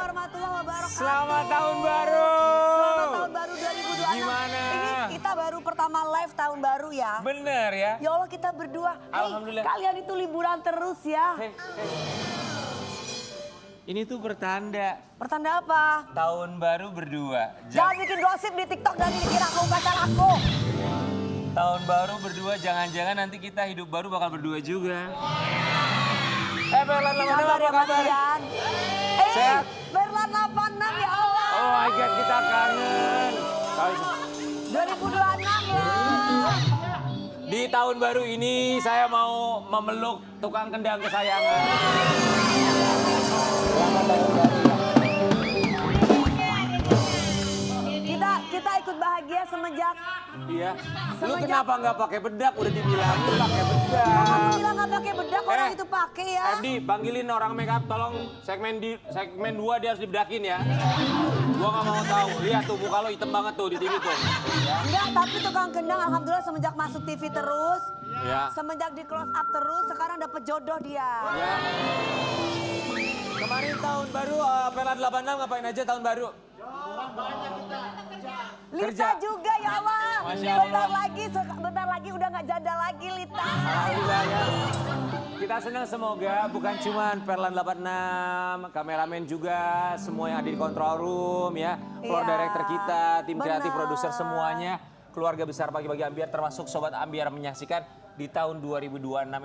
warahmatullahi wabarakatuh. Selamat tahun baru. Selamat tahun baru 2026. Gimana? Ini kita baru pertama live tahun baru ya. Bener ya? Ya Allah kita berdua. Alhamdulillah. Kalian itu liburan terus ya. Hei. Ini tuh pertanda Pertanda apa? tahun baru berdua. Jangan bikin gosip di TikTok dan dikira aku pacar aku. Tahun baru berdua, jangan-jangan nanti kita hidup baru bakal berdua juga. Berlan 86 Sabar apa ya Mas kabar? Ian. Sehat? Berlan 86 ya Allah. Oh my God, kita kangen. 2026 lah. Di tahun baru ini saya mau memeluk tukang kendang kesayangan. Selamat tahun baru. Kita ikut bahagia semenjak. Iya. Lu Semenjak- kenapa nggak pakai bedak? Udah dibilangin pakai bedak. Kamu bilang nggak pakai bedak, orang itu pakai ya. Edi, panggilin orang makeup, tolong segmen 2 dia harus dibedakin ya. Gua nggak mau tahu. Lihat tuh muka lo hitam banget tuh di TV tuh. Ya. Enggak, tapi tukang kendang alhamdulillah semenjak masuk TV terus. Ya. Semenjak di close up terus, sekarang dapet jodoh dia. Ya. Kemarin tahun baru Perlan 86 ngapain aja tahun baru? Lita Kerja. juga ya Allah. Masya Allah. Bentar lagi udah nggak janda lagi Lita. Alhamdulillah ya. Kita senang semoga bukan cuma Perlan 86, kameramen juga, semua yang ada di control room ya, floor Iya, director kita, tim kreatif, benar. produser semuanya, keluarga besar Pagi-Pagi Ambiar termasuk Sobat Ambiar menyaksikan di tahun 2026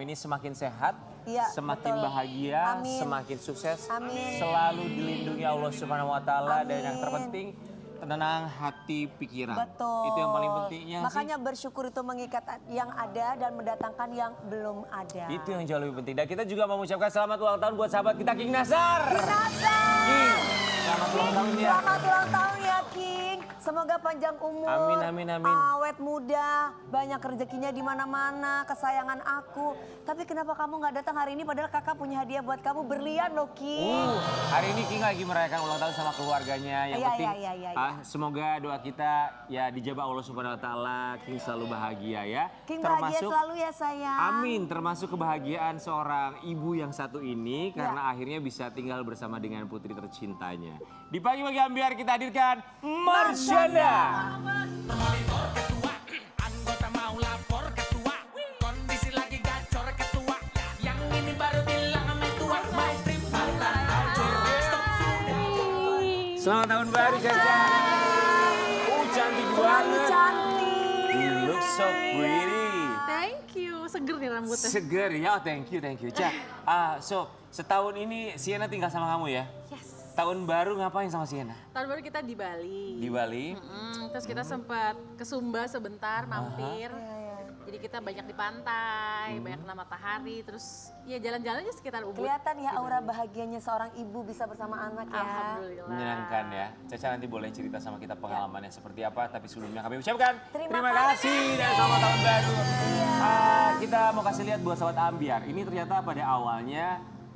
ini semakin sehat, Iya, semakin betul. bahagia, Amin. semakin sukses, Amin. selalu dilindungi Allah Subhanahu wa taala dan yang Amin. terpenting tenang hati pikiran. Betul. Itu yang paling pentingnya sih. Makanya bersyukur itu mengikat yang ada dan mendatangkan yang belum ada. Itu yang jauh lebih penting. Dan kita juga mau mengucapkan selamat ulang tahun buat sahabat kita King Nasar. Nasar. King, selamat ulang tahun ya. Selamat ulang tahun ya King. Semoga panjang umur. Amin, amin, amin. Awet muda, banyak rezekinya di mana-mana, kesayangan aku. Tapi kenapa kamu nggak datang hari ini padahal kakak punya hadiah buat kamu, berlian loh King. Hari ini King lagi merayakan ulang tahun sama keluarganya. Yang Iya, penting iya, iya. semoga doa kita ya dijabah Allah Subhanahu wa taala, King selalu bahagia ya. King bahagia selalu ya sayang. Amin, termasuk kebahagiaan seorang ibu yang satu ini Ya. karena akhirnya bisa tinggal bersama dengan putri tercintanya. Di Pagi-Pagi Ambiar kita hadirkan Marsyanda. Monitor ketua, anggota mau lapor ketua. Kondisi lagi gacor ketua. Yang ini baru bilang sama tua. My trip bukan hancur. Stop sudah. Selamat tahun baru Caca. Cantik Selalu banget. cantik. You look so pretty. Thank you, seger nih rambutnya. Seger ya, oh, thank you. Cak, so setahun ini Sienna tinggal sama kamu ya? Yes. Tahun baru ngapain sama Sienna? Tahun baru kita di Bali. Di Bali? Terus kita sempat ke Sumba sebentar, mampir. Iya, iya. Jadi kita banyak di pantai, banyak kena matahari, terus ya jalan-jalan aja sekitar Ubud. Kelihatan ya aura bahagianya seorang ibu bisa bersama anak ya. Alhamdulillah. Menyenangkan ya. Caca nanti boleh cerita sama kita pengalamannya seperti apa, tapi sebelumnya kami ucapkan Terima kasih dan selamat tahun baru. Kita mau kasih lihat buat sahabat Ambiar. Ini ternyata pada awalnya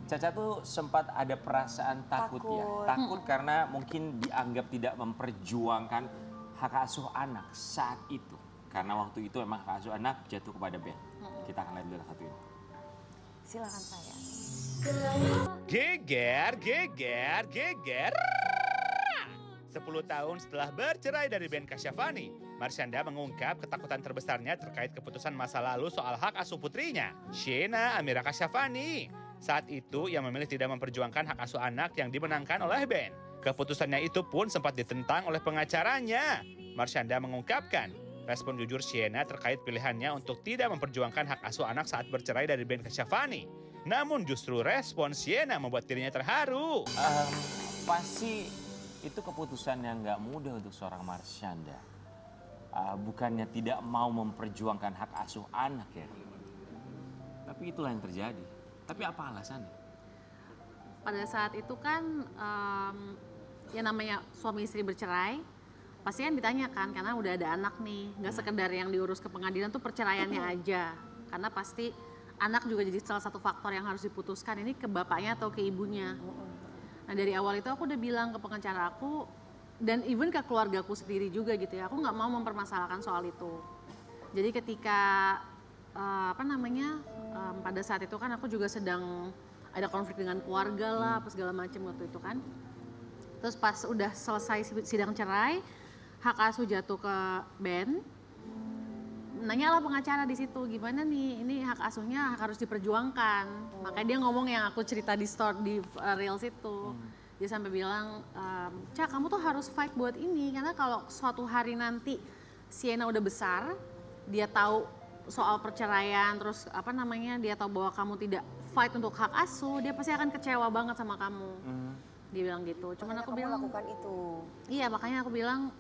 Caca tuh sempat ada perasaan takut ya. Takut. Takut karena mungkin dianggap tidak memperjuangkan hak asuh anak saat itu. Karena waktu itu emang hak asuh anak jatuh kepada Ben. Kita akan lihat dulu satu ini. Silakan saya. Geger, geger, geger. 10 tahun setelah bercerai dari Ben Kasyafani, Marsyanda mengungkap ketakutan terbesarnya terkait keputusan masa lalu soal hak asuh putrinya, Sienna Amira Kasyafani. Saat itu ia memilih tidak memperjuangkan hak asuh anak yang dimenangkan oleh Ben. Keputusannya itu pun sempat ditentang oleh pengacaranya. Marsyanda mengungkapkan, respon jujur Sienna terkait pilihannya untuk tidak memperjuangkan hak asuh anak saat bercerai dari Ben Kasyafani. Namun justru respon Sienna membuat dirinya terharu. Pasti itu keputusan yang nggak mudah untuk seorang Marsyanda. Bukannya tidak mau memperjuangkan hak asuh anak ya. Tapi itulah yang terjadi. Tapi apa alasannya? Pada saat itu kan yang namanya suami istri bercerai, pasti kan ditanyakan karena udah ada anak nih, nggak sekedar yang diurus ke pengadilan tuh perceraiannya aja. Karena pasti anak juga jadi salah satu faktor yang harus diputuskan ini ke bapaknya atau ke ibunya. Nah dari awal itu aku udah bilang ke pengacara aku dan even ke keluargaku sendiri juga gitu ya, aku nggak mau mempermasalahkan soal itu. Jadi ketika pada saat itu kan aku juga sedang ada konflik dengan keluarga lah, apa segala macam waktu itu kan. Terus pas udah selesai sidang cerai, hak asuh jatuh ke Ben. Nanya lah pengacara di situ, gimana nih, ini hak asuhnya harus diperjuangkan. Makanya dia ngomong yang aku cerita di store di Reels itu. Dia sampai bilang, Ca kamu tuh harus fight buat ini, karena kalau suatu hari nanti Sienna udah besar, dia tahu soal perceraian, terus apa namanya, dia tahu bahwa kamu tidak fight untuk hak asuh, dia pasti akan kecewa banget sama kamu. Dia bilang gitu. Cuman aku bilang lakukan itu. iya, makanya aku bilang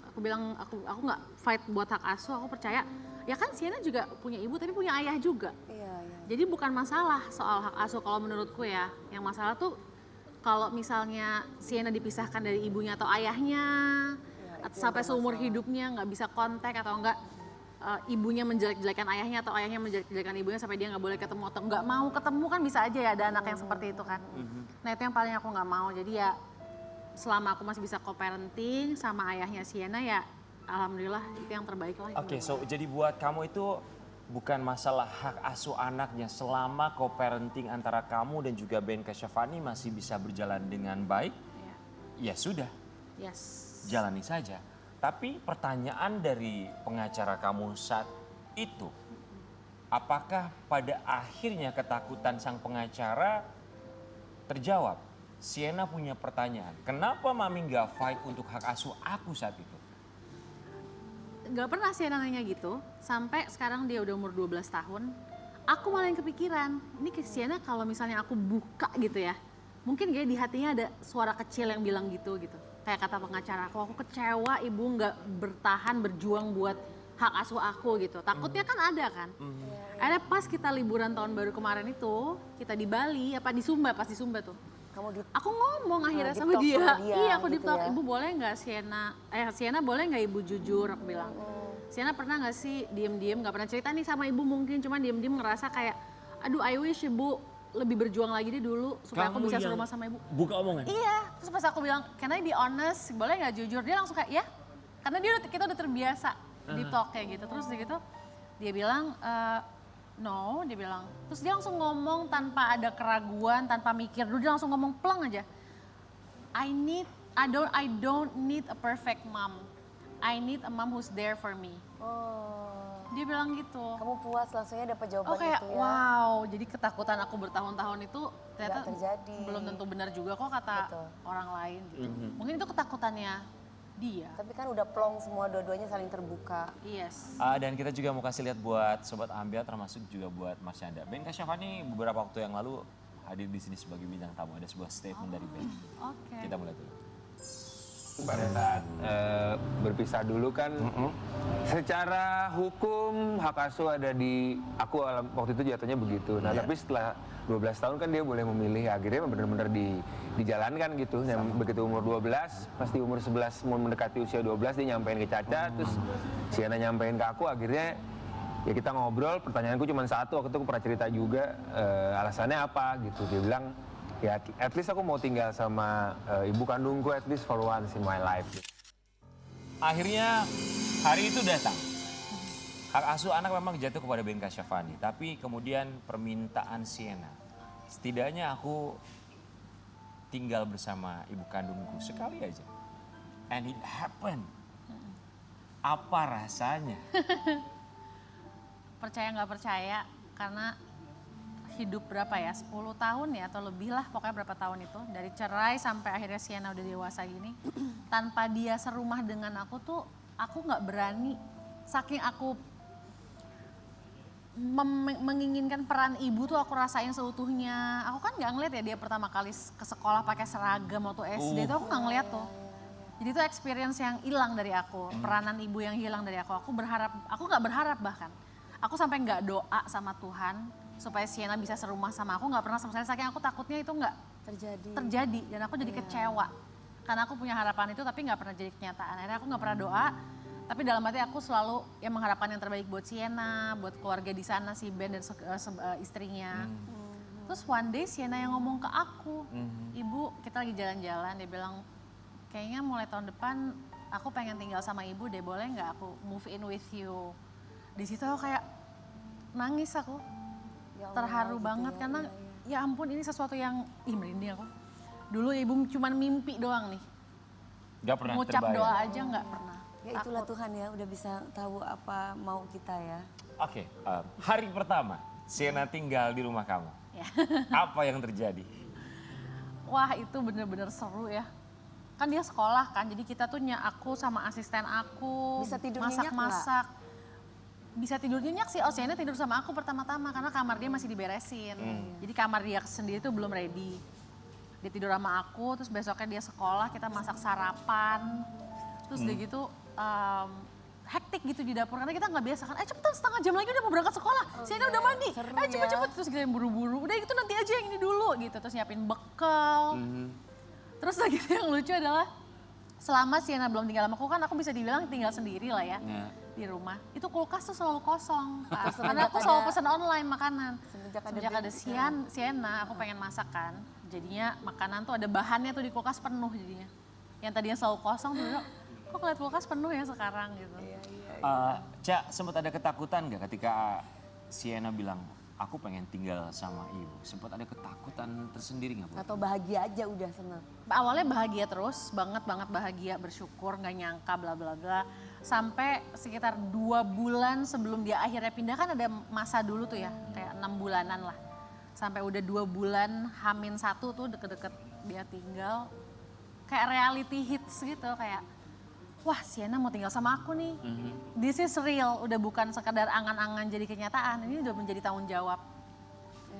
aku nggak fight buat hak asuh, aku percaya ya kan Sienna juga punya ibu tapi punya ayah juga. Iya. Jadi bukan masalah soal hak asuh kalau menurutku ya. Yang masalah tuh kalau misalnya Sienna dipisahkan dari ibunya atau ayahnya, atau sampai seumur hidupnya nggak bisa kontak atau enggak ibunya menjelek-jelekan ayahnya atau ayahnya menjelek-jelekan ibunya sampai dia nggak boleh ketemu atau nggak mau ketemu, kan bisa aja ya ada anak yang seperti itu kan. Nah itu yang paling aku nggak mau. Jadi ya selama aku masih bisa co-parenting sama ayahnya Sienna ya alhamdulillah itu yang terbaik lah. Oke, so jadi buat kamu itu bukan masalah hak asuh anaknya selama co-parenting antara kamu dan juga Ben Kasyafani masih bisa berjalan dengan baik, ya sudah, Yes. jalani saja. Tapi pertanyaan dari pengacara kamu saat itu, apakah pada akhirnya ketakutan sang pengacara terjawab? Sienna punya pertanyaan, kenapa mami nggak fight untuk hak asuh aku saat itu? Gak pernah Sienna nanya gitu, sampai sekarang dia udah umur 12 tahun. Aku malah yang kepikiran, ini ke Sienna kalau misalnya aku buka gitu ya, mungkin kayak di hatinya ada suara kecil yang bilang gitu. Kayak kata pengacara aku kecewa ibu nggak bertahan berjuang buat hak asuh aku gitu. Takutnya kan ada kan. Akhirnya pas kita liburan tahun baru kemarin itu, kita di Bali, apa di Sumba, pas di Sumba tuh. Aku ngomong akhirnya sama dia, iya aku gitu deep talk, ya. ibu boleh nggak Sienna boleh nggak ibu jujur, aku bilang. Sienna pernah nggak sih diem-diem, nggak pernah cerita nih sama ibu mungkin, cuma diem-diem ngerasa kayak, aduh I wish ibu lebih berjuang lagi deh dulu supaya aku bisa serumah sama ibu. Buka omongan? Iya, terus pas aku bilang, can I be honest, boleh nggak jujur? Dia langsung kayak, ya, karena kita udah terbiasa deep talk kayak gitu. Terus gitu, dia bilang, no, dia bilang. Terus dia langsung ngomong tanpa ada keraguan, tanpa mikir dulu, dia langsung ngomong pleng aja. I don't need a perfect mom. I need a mom who's there for me. Dia bilang gitu. Kamu puas langsungnya dapat jawaban Kayak itu ya. wow, jadi ketakutan aku bertahun-tahun itu ternyata Nggak terjadi. belum tentu benar juga kok kata Betul. orang lain gitu. Mungkin itu ketakutannya dia. Tapi kan udah plong semua, dua-duanya saling terbuka. Yes. Dan kita juga mau kasih lihat buat Sobat Ambiar termasuk juga buat Mas Yanda. Ben Kasyafani beberapa waktu yang lalu hadir di sini sebagai bintang tamu. Ada sebuah statement dari Ben. Oke. Kita mulai dulu. Pada saat berpisah dulu kan, secara hukum hak asuh ada di aku waktu itu jatuhnya begitu. Nah tapi setelah 12 tahun kan dia boleh memilih, akhirnya benar-benar dijalankan gitu. Begitu umur 12, pasti umur 11 mau mendekati usia 12 dia nyampein ke Caca, terus Sienna nyampein ke aku, akhirnya ya kita ngobrol. Pertanyaanku cuma satu, waktu itu aku pernah cerita juga alasannya apa gitu. Dia bilang, ya at least aku mau tinggal sama ibu kandungku at least for once in my life. Akhirnya hari itu datang. Hak asuh anak memang jatuh kepada Ben Kasyafani, tapi kemudian permintaan Sienna. Setidaknya aku tinggal bersama ibu kandungku sekali aja. And it happened. Apa rasanya? Percaya nggak percaya, karena hidup berapa ya, 10 tahun ya atau lebih lah, pokoknya berapa tahun itu. Dari cerai sampai akhirnya Sienna udah dewasa gini. Tanpa dia serumah dengan aku tuh, aku nggak berani. Saking aku menginginkan peran ibu tuh aku rasain seutuhnya. Aku kan nggak ngeliat ya dia pertama kali ke sekolah pakai seragam waktu SD itu aku nggak ngeliat tuh. Jadi itu experience yang hilang dari aku, peranan ibu yang hilang dari aku. Aku nggak berharap bahkan. Aku sampai nggak doa sama Tuhan supaya Sienna bisa serumah sama aku, nggak pernah sama sekali. Saking aku takutnya itu nggak terjadi dan aku jadi kecewa. Karena aku punya harapan itu tapi nggak pernah jadi kenyataan. Akhirnya aku nggak pernah doa. Tapi dalam hati aku selalu yang mengharapkan yang terbaik buat Sienna, buat keluarga di sana, si Ben dan istrinya. Terus one day Sienna yang ngomong ke aku, ibu kita lagi jalan-jalan, dia bilang kayaknya mulai tahun depan aku pengen tinggal sama ibu deh, boleh nggak aku move in with you. Di situ aku kayak nangis aku, Ya Allah, terharu gitu banget ya, karena iya. ya ampun ini sesuatu yang merinding aku. Dulu ibu cuman mimpi doang nih. Gak pernah Ngucap terbayang. doa aja nggak pernah. Ya itulah Takut. Tuhan ya, udah bisa tahu apa mau kita ya. Oke, hari pertama Sienna tinggal di rumah kamu. Ya. Apa yang terjadi? Wah itu bener-bener seru ya. Kan dia sekolah kan, jadi kita tuh aku sama asisten aku Bisa tidur nyenyak masak-masak. Bisa tidur nyenyak sih, Sienna tidur sama aku pertama-tama karena kamar dia masih diberesin. Jadi kamar dia sendiri tuh belum ready. Dia tidur sama aku, terus besoknya dia sekolah, kita masak sarapan. Terus udah gitu hektik gitu di dapur karena kita nggak biasa kan. Cepetan setengah jam lagi udah mau berangkat sekolah. Sienna udah mandi. Seru Cepet-cepet terus kita buru-buru. Udah itu nanti aja yang ini dulu gitu. Terus nyiapin bekal. Terus lagi yang lucu adalah selama Sienna belum tinggal sama aku kan aku bisa dibilang tinggal sendiri lah ya di rumah. Itu kulkas tuh selalu kosong. Pak. Karena aku selalu pesan online makanan. Semenjak ada Sienna aku pengen masak kan. Jadinya makanan tuh ada bahannya tuh di kulkas penuh jadinya. Yang tadinya selalu kosong tuh kok ngeliat kulkas penuh ya sekarang gitu. Ca, sempat ada ketakutan gak ketika Sienna bilang, aku pengen tinggal sama ibu? Sempat ada ketakutan tersendiri gak? Atau bahagia aja udah senang. Awalnya bahagia terus, banget bahagia, bersyukur, nggak nyangka, bla bla bla. Sampai sekitar 2 bulan sebelum dia akhirnya pindah kan ada masa dulu tuh ya, kayak 6 bulanan lah. Sampai udah 2 bulan, H-1 tuh deket-deket dia tinggal. Kayak reality hits gitu, kayak wah Sienna mau tinggal sama aku nih. This is real, udah bukan sekadar angan-angan jadi kenyataan, ini udah menjadi tanggung jawab.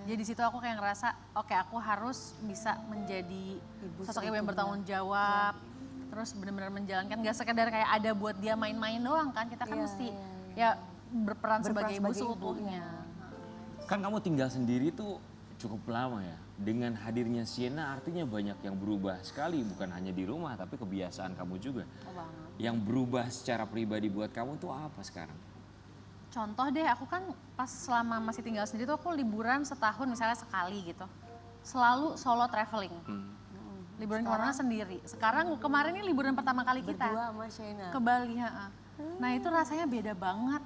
Jadi di situ aku kayak ngerasa, oke aku harus bisa menjadi sosok ibu yang bertanggung jawab. Terus benar-benar menjalankan, gak sekedar kayak ada buat dia main-main doang kan. Kita kan mesti ya berperan sebagai ibu seutuhnya. Kan kamu tinggal sendiri tuh cukup lama ya. Dengan hadirnya Sienna artinya banyak yang berubah sekali. Bukan hanya di rumah tapi kebiasaan kamu juga. Oh banget. Yang berubah secara pribadi buat kamu tuh apa sekarang? Contoh deh, aku kan pas selama masih tinggal sendiri tuh aku liburan setahun misalnya sekali gitu. Selalu solo traveling. Liburan kemana sendiri. Sekarang kemarin ini liburan pertama kali kita. Berdua sama Sienna. Ke Bali. Nah itu rasanya beda banget.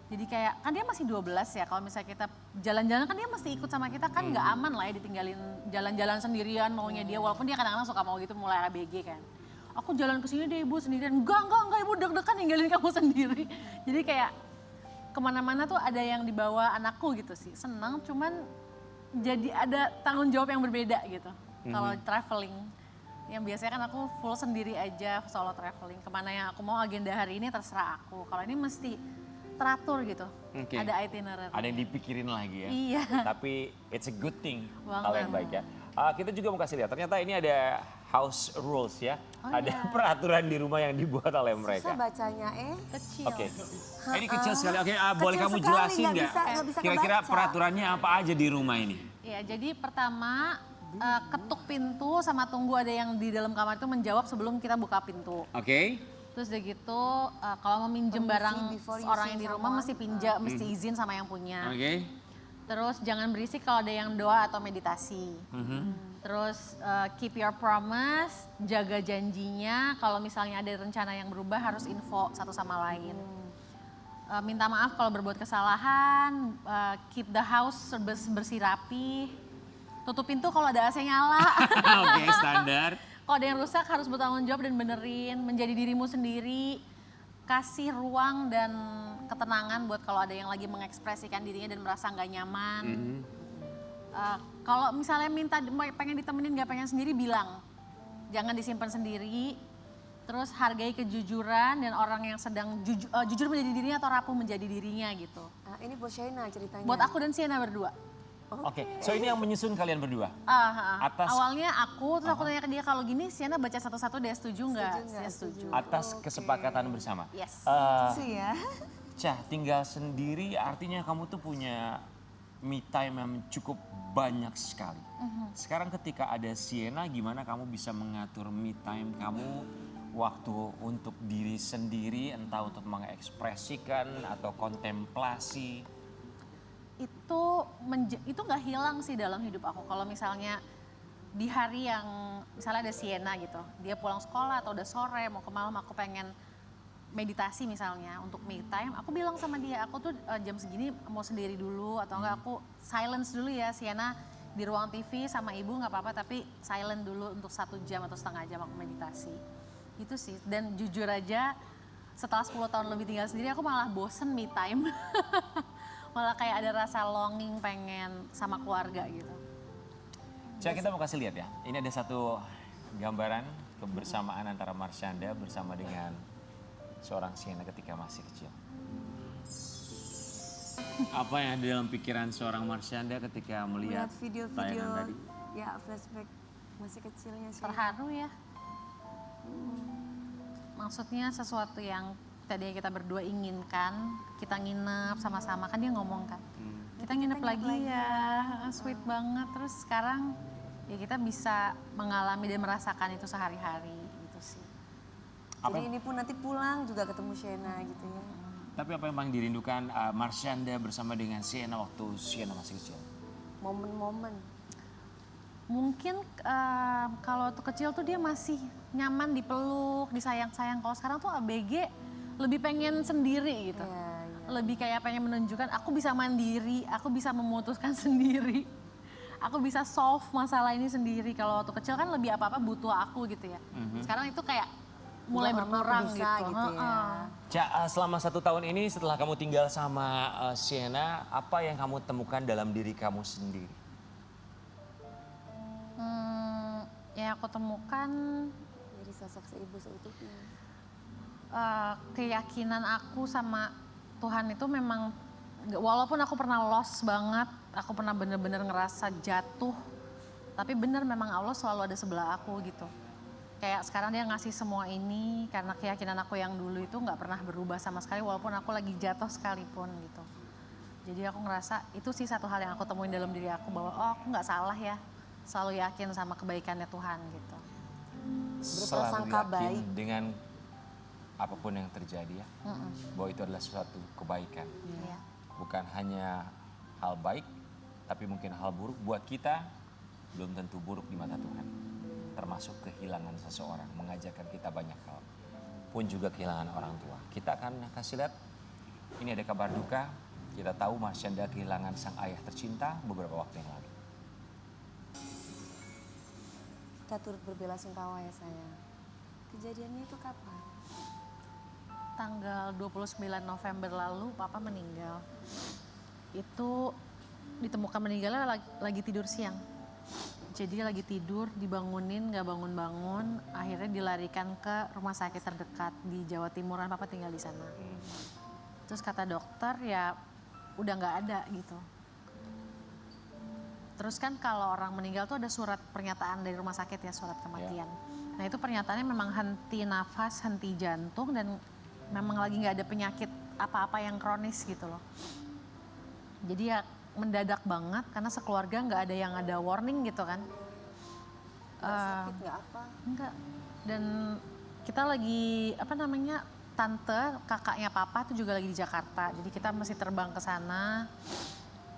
Jadi kayak, kan dia masih 12 ya, kalau misalnya kita jalan-jalan kan dia mesti ikut sama kita, kan nggak aman lah ya ditinggalin jalan-jalan sendirian maunya dia. Walaupun dia kadang-kadang suka mau gitu mulai ABG kan. Aku jalan ke sini deh ibu sendirian, enggak ibu deg-degan ninggalin kamu sendiri. Jadi kayak kemana-mana tuh ada yang dibawa anakku gitu sih, senang cuman jadi ada tanggung jawab yang berbeda gitu. Kalau traveling, yang biasanya kan aku full sendiri aja solo traveling, kemana yang aku mau agenda hari ini terserah aku. Kalau ini mesti teratur gitu, ada itinerary. Ada yang dipikirin lagi ya. Iya. Tapi it's a good thing, Banget. hal yang baik ya. Kita juga mau kasih lihat, ternyata ini ada house rules ya. Ada peraturan di rumah yang dibuat oleh mereka. Susah bacanya Kecil. Oke, ini kecil sekali. Oke, boleh Kecil kamu sekali, jelasin nggak nggak? bisa Kira-kira kebaca. peraturannya apa aja di rumah ini? Ya, jadi pertama ketuk pintu sama tunggu ada yang di dalam kamar itu menjawab sebelum kita buka pintu. Oke. Terus udah gitu kalau mau minjem Permisi barang before orang using yang di rumah someone. mesti pinjam, mesti izin sama yang punya. Oke. Terus jangan berisik kalau ada yang doa atau meditasi. Terus keep your promise, jaga janjinya. Kalau misalnya ada rencana yang berubah harus info satu sama lain. Minta maaf kalau berbuat kesalahan, keep the house bersih rapi. Tutup pintu kalau ada AC nyala. Oke, standar. Kalau ada yang rusak harus bertanggung jawab dan benerin, menjadi dirimu sendiri, kasih ruang dan ketenangan buat kalau ada yang lagi mengekspresikan dirinya dan merasa nggak nyaman. Kalau misalnya pengen ditemenin nggak pengen sendiri bilang, jangan disimpan sendiri. Terus hargai kejujuran dan orang yang sedang jujur menjadi dirinya atau rapuh menjadi dirinya gitu. Ini buat Sienna ceritanya. Buat aku dan Sienna berdua. Oke, so ini yang menyusun kalian berdua? Atas- Awalnya aku, terus aku tanya ke dia kalau gini Sienna baca satu-satu dia setuju nggak? Dia setuju. Atas kesepakatan bersama? Yes. Sih ya. Cah, tinggal sendiri artinya kamu tuh punya me time yang cukup banyak sekali. Sekarang ketika ada Sienna, gimana kamu bisa mengatur me time kamu, waktu untuk diri sendiri, entah untuk mengekspresikan atau kontemplasi? Itu nggak hilang sih dalam hidup aku. Kalau misalnya di hari yang misalnya ada Sienna gitu, dia pulang sekolah atau udah sore mau ke malam aku pengen meditasi misalnya untuk me time, aku bilang sama dia aku tuh jam segini mau sendiri dulu atau enggak aku silence dulu ya Sienna di ruang TV sama ibu nggak apa-apa tapi silent dulu untuk 1 jam atau setengah jam aku meditasi. Itu sih, dan jujur aja setelah 10 tahun lebih tinggal sendiri aku malah bosen me time. Malah kayak ada rasa longing pengen sama keluarga gitu. Cak, kita mau kasih lihat ya. Ini ada satu gambaran kebersamaan antara Marsyanda bersama dengan seorang Sienna ketika masih kecil. Apa yang ada dalam pikiran seorang Marsyanda ketika melihat Lihat video-video, tayangan tadi? ya flashback masih kecilnya sih. Terharu ya. Maksudnya sesuatu yang tadinya kita berdua inginkan, kita nginep sama-sama, kan dia ngomong kan. Kita nginep lagi ya, sweet banget. Terus sekarang ya kita bisa mengalami dan merasakan itu sehari-hari gitu sih. Jadi ini pun nanti pulang juga ketemu Shena gitu ya. Tapi apa yang paling dirindukan Marsyanda bersama dengan Sienna waktu Sienna masih kecil? Momen-momen. Mungkin kalau waktu kecil tuh dia masih nyaman dipeluk, disayang-sayang. Kalau sekarang tuh ABG lebih pengen sendiri gitu. Iya, iya. Lebih kayak pengen menunjukkan aku bisa mandiri, aku bisa memutuskan sendiri. Aku bisa solve masalah ini sendiri. Kalau waktu kecil kan lebih apa-apa butuh aku gitu ya. Sekarang itu kayak mulai Udah, Mama, aku berkurang bisa gitu. gitu ya. Cak, selama 1 tahun ini setelah kamu tinggal sama Sienna, apa yang kamu temukan dalam diri kamu sendiri? Ya aku temukan Jadi sosok seibu seutuhnya. keyakinan aku sama Tuhan itu memang, walaupun aku pernah lost banget, aku pernah bener-bener ngerasa jatuh, tapi bener memang Allah selalu ada sebelah aku gitu. Kayak sekarang dia ngasih semua ini karena keyakinan aku yang dulu itu nggak pernah berubah sama sekali walaupun aku lagi jatuh sekalipun gitu. Jadi aku ngerasa itu sih satu hal yang aku temuin dalam diri aku bahwa oh aku nggak salah ya, selalu yakin sama kebaikannya Tuhan gitu. Berprasangka baik. Dengan apapun yang terjadi ya, bahwa itu adalah suatu kebaikan. Iya. Bukan hanya hal baik, tapi mungkin hal buruk buat kita belum tentu buruk di mata Tuhan. Termasuk kehilangan seseorang, mengajarkan kita banyak hal. Pun juga kehilangan orang tua. Kita akan kasih lihat, ini ada kabar duka. Kita tahu Marsyanda kehilangan sang ayah tercinta beberapa waktu yang lalu. Kita turut berbelasungkawa ya sayang. Kejadiannya itu kapan? Tanggal 29 November lalu papa meninggal. Itu ditemukan meninggalnya lagi tidur siang. Jadi lagi tidur, dibangunin, nggak bangun-bangun, akhirnya dilarikan ke rumah sakit terdekat di Jawa Timuran, papa tinggal di sana. Terus kata dokter ya udah nggak ada gitu. Terus kan kalau orang meninggal tuh ada surat pernyataan dari rumah sakit ya, surat kematian. Nah itu pernyataannya memang henti nafas, henti jantung, dan memang lagi nggak ada penyakit apa-apa yang kronis gitu loh. Jadi ya mendadak banget karena sekeluarga nggak ada yang ada warning gitu kan. Sakit nggak apa? Enggak. Dan kita lagi tante kakaknya papa tuh juga lagi di Jakarta. Jadi kita mesti terbang ke sana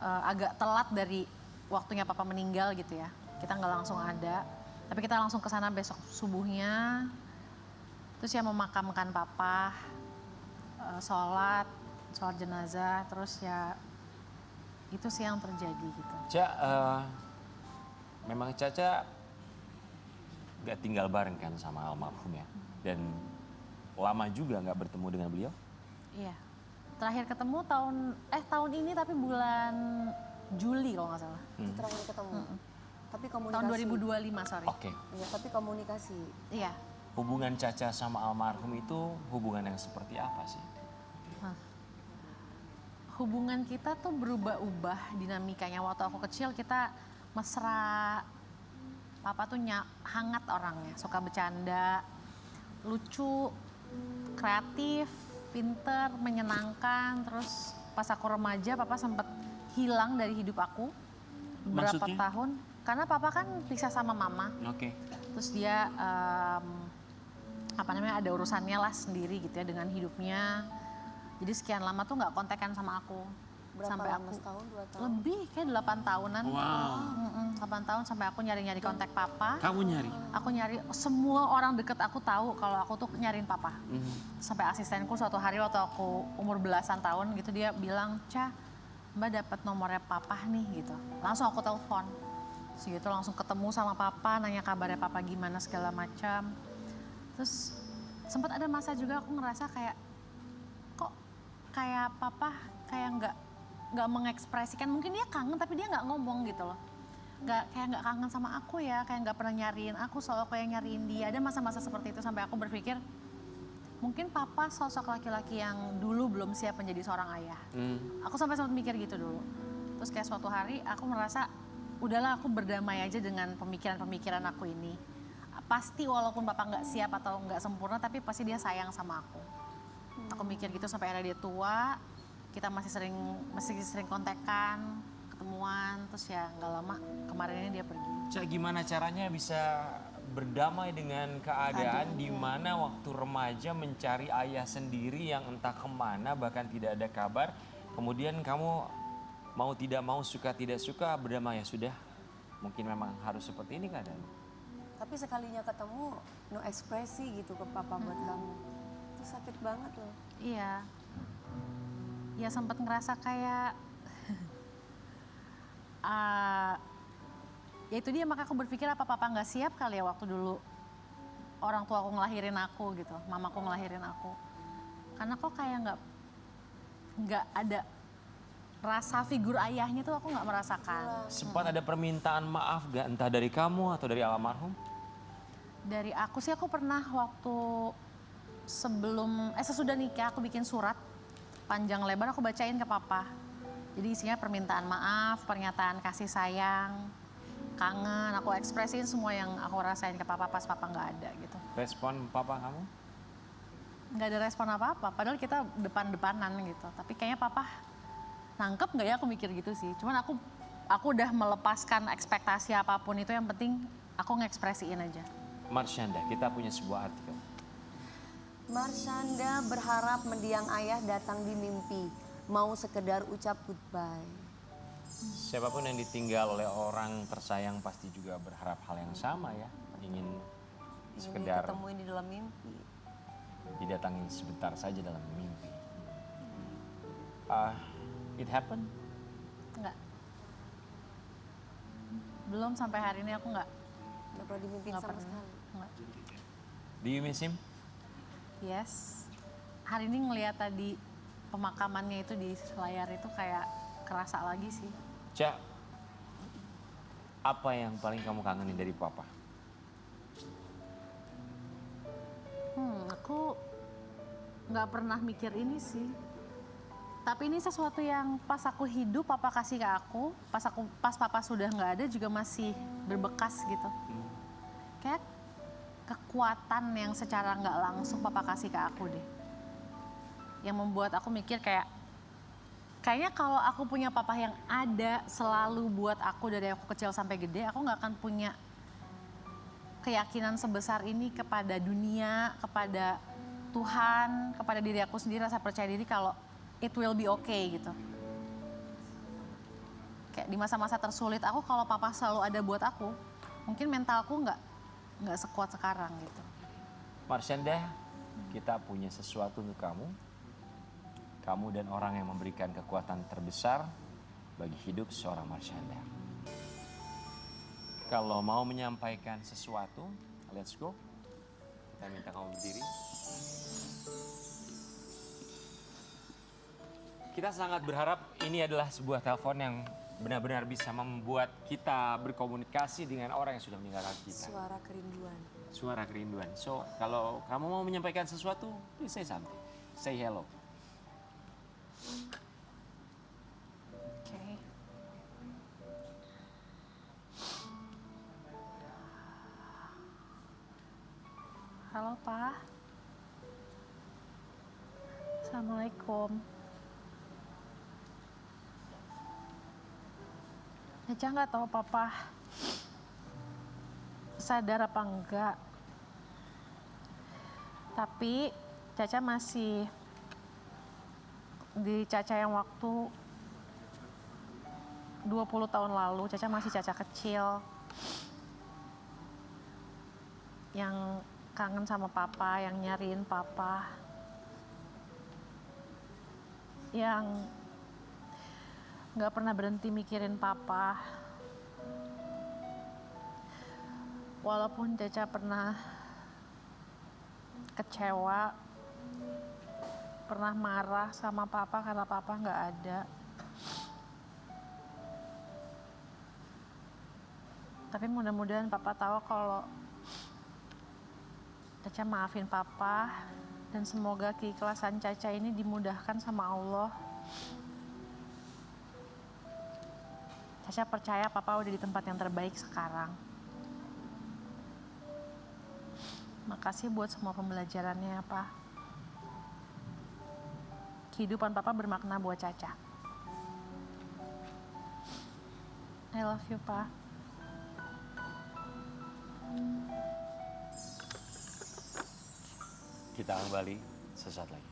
agak telat dari waktunya papa meninggal gitu ya. Kita nggak langsung ada. Tapi kita langsung ke sana besok subuhnya. Terus ya memakamkan papa, sholat jenazah, terus ya itu sih yang terjadi gitu. Memang Caca gak tinggal bareng kan sama almarhum ya. Dan lama juga gak bertemu dengan beliau. Iya. Terakhir ketemu tahun ini tapi bulan Juli kalau nggak salah. Itu terakhir ketemu. Tapi komunikasi. Tahun 2025 sorry. Oke. Iya, tapi komunikasi. Iya. Hubungan Caca sama almarhum itu hubungan yang seperti apa sih? Hubungan kita tuh berubah-ubah dinamikanya. Waktu aku kecil kita mesra. Papa tuh hangat orangnya, suka bercanda, lucu, kreatif, pinter, menyenangkan. Terus pas aku remaja papa sempat hilang dari hidup aku berapa Maksudnya? tahun. Karena papa kan pisah sama mama. Oke. Terus dia ada urusannya lah sendiri gitu ya dengan hidupnya. Jadi sekian lama tuh nggak kontekan sama aku. Berapa sampai lama? aku Setahun, 2 tahun? lebih kayak 8 tahunan. Wow. 8 tahun sampai aku nyari-nyari kontak papa. Kamu nyari? Aku nyari, semua orang deket aku tahu kalau aku tuh nyariin papa. Sampai asistenku suatu hari waktu aku umur belasan tahun gitu dia bilang, "Ca, Mbak dapat nomornya papa nih," gitu. Langsung aku telepon. Terus gitu langsung ketemu sama papa, nanya kabarnya papa gimana segala macam. Terus sempat ada masa juga aku ngerasa kayak kok kayak papa kayak nggak mengekspresikan, mungkin dia kangen tapi dia nggak ngomong gitu loh, nggak kangen sama aku ya, kayak nggak pernah nyariin aku, selalu aku yang nyariin dia. Ada masa-masa seperti itu sampai aku berpikir mungkin papa sosok laki-laki yang dulu belum siap menjadi seorang ayah. Aku sampai sempat mikir gitu dulu. Terus kayak suatu hari aku merasa udahlah aku berdamai aja dengan pemikiran-pemikiran aku ini. Pasti walaupun papa nggak siap atau nggak sempurna tapi pasti dia sayang sama aku. Aku mikir gitu sampai akhirnya dia tua, kita masih sering kontekan, ketemuan, terus ya nggak lama kemarin ini dia pergi. Cak, gimana caranya bisa berdamai dengan keadaan di mana waktu remaja mencari ayah sendiri yang entah kemana bahkan tidak ada kabar, kemudian kamu mau tidak mau, suka tidak suka berdamai, ya sudah, mungkin memang harus seperti ini keadaan. Tapi sekalinya ketemu no ekspresi gitu ke papa buat kamu. Itu sakit banget loh. Iya. Ya sempat ngerasa kayak ya itu dia, maka aku berpikir apa papa nggak siap kali ya waktu dulu orang tua aku ngelahirin aku gitu, mamaku ngelahirin aku. Karena kok kayak nggak ada rasa figur ayahnya tuh aku nggak merasakan. Sempat ada permintaan maaf gak, entah dari kamu atau dari almarhum? Dari aku sih aku pernah waktu sesudah nikah aku bikin surat panjang lebar aku bacain ke papa. Jadi isinya permintaan maaf, pernyataan kasih sayang, kangen, aku ekspresiin semua yang aku rasain ke papa pas papa nggak ada gitu. Respon papa kamu? Nggak ada respon apa-apa, padahal kita depan-depanan gitu. Tapi kayaknya papa nangkep nggak ya, aku mikir gitu sih. Cuman aku udah melepaskan ekspektasi apapun itu, yang penting aku ngekspresiin aja. Marsyanda, kita punya sebuah artikel. Marsyanda berharap mendiang ayah datang di mimpi, mau sekedar ucap goodbye. Siapapun yang ditinggal oleh orang tersayang pasti juga berharap hal yang sama ya. Ingin sekedar Ditemuin di dalam mimpi. didatangi sebentar saja dalam mimpi. It happened? Enggak. Belum sampai hari ini aku nggak Gak pernah dimimpiin sama pernah. sekali. Nggak. Do you miss him? Yes. Hari ini ngelihat tadi pemakamannya itu di layar itu kayak kerasa lagi sih. Cak, apa yang paling kamu kangenin dari papa? Aku nggak pernah mikir ini sih. Tapi ini sesuatu yang pas aku hidup papa kasih ke aku, pas papa sudah nggak ada juga masih berbekas gitu. Kayak kekuatan yang secara nggak langsung papa kasih ke aku deh. Yang membuat aku mikir kayaknya kalau aku punya papa yang ada selalu buat aku dari aku kecil sampai gede, aku nggak akan punya keyakinan sebesar ini kepada dunia, kepada Tuhan, kepada diri aku sendiri, rasa percaya diri kalau it will be okay gitu. Kayak di masa-masa tersulit aku, kalau papa selalu ada buat aku, mungkin mentalku nggak sekuat sekarang gitu. Marsyanda, kita punya sesuatu untuk kamu. Kamu dan orang yang memberikan kekuatan terbesar bagi hidup seorang Marsyanda. Kalau mau menyampaikan sesuatu, let's go. Kita minta kamu berdiri. Kita sangat berharap ini adalah sebuah telepon yang benar-benar bisa membuat kita berkomunikasi dengan orang yang sudah meninggalkan kita. Suara kerinduan. Suara kerinduan. So, kalau kamu mau menyampaikan sesuatu, please say something. Say hello. Oke. Halo Pak. Assalamualaikum. Caca nggak tahu papa sadar apa enggak. Tapi Caca masih di Caca yang waktu 20 tahun lalu. Caca masih Caca kecil yang kangen sama papa, yang nyariin papa, yang nggak pernah berhenti mikirin papa. Walaupun Caca pernah kecewa, pernah marah sama papa karena papa nggak ada. Tapi mudah-mudahan papa tahu kalau Caca maafin papa dan semoga keikhlasan Caca ini dimudahkan sama Allah. Caca percaya papa udah di tempat yang terbaik sekarang. Makasih buat semua pembelajarannya ya, Pak. Kehidupan papa bermakna buat Caca. I love you, Pak. Kita kembali sesaat lagi.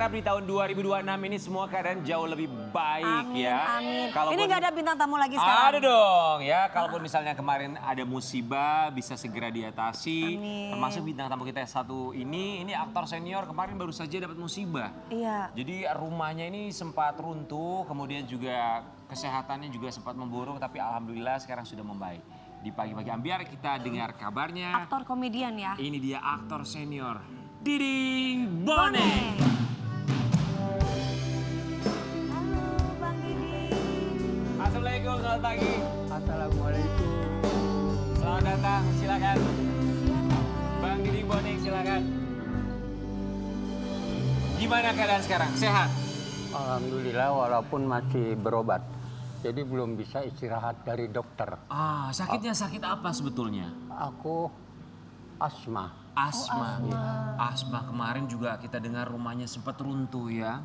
Di tahun 2026 ini semua keadaan jauh lebih baik Amin, ya. amin. Kalaupun, Ini nggak ada bintang tamu lagi sekarang. Ada dong ya. Kalaupun misalnya kemarin ada musibah bisa segera diatasi. Amin. Termasuk bintang tamu kita yang satu ini aktor senior kemarin baru saja dapat musibah. Iya. Jadi rumahnya ini sempat runtuh, kemudian juga kesehatannya juga sempat memburuk, tapi alhamdulillah sekarang sudah membaik. Di pagi-pagi ambiar kita dengar kabarnya. Aktor komedian ya. Ini dia aktor senior Didi Bone. Assalamualaikum, selamat pagi. Assalamualaikum. Selamat datang, silakan. Bang Didi Boning, silakan. Gimana keadaan sekarang? Sehat? Alhamdulillah walaupun masih berobat. Jadi belum bisa istirahat dari dokter. Sakitnya sakit apa sebetulnya? Aku asma. Asma. Asma kemarin juga kita dengar rumahnya sempat runtuh ya.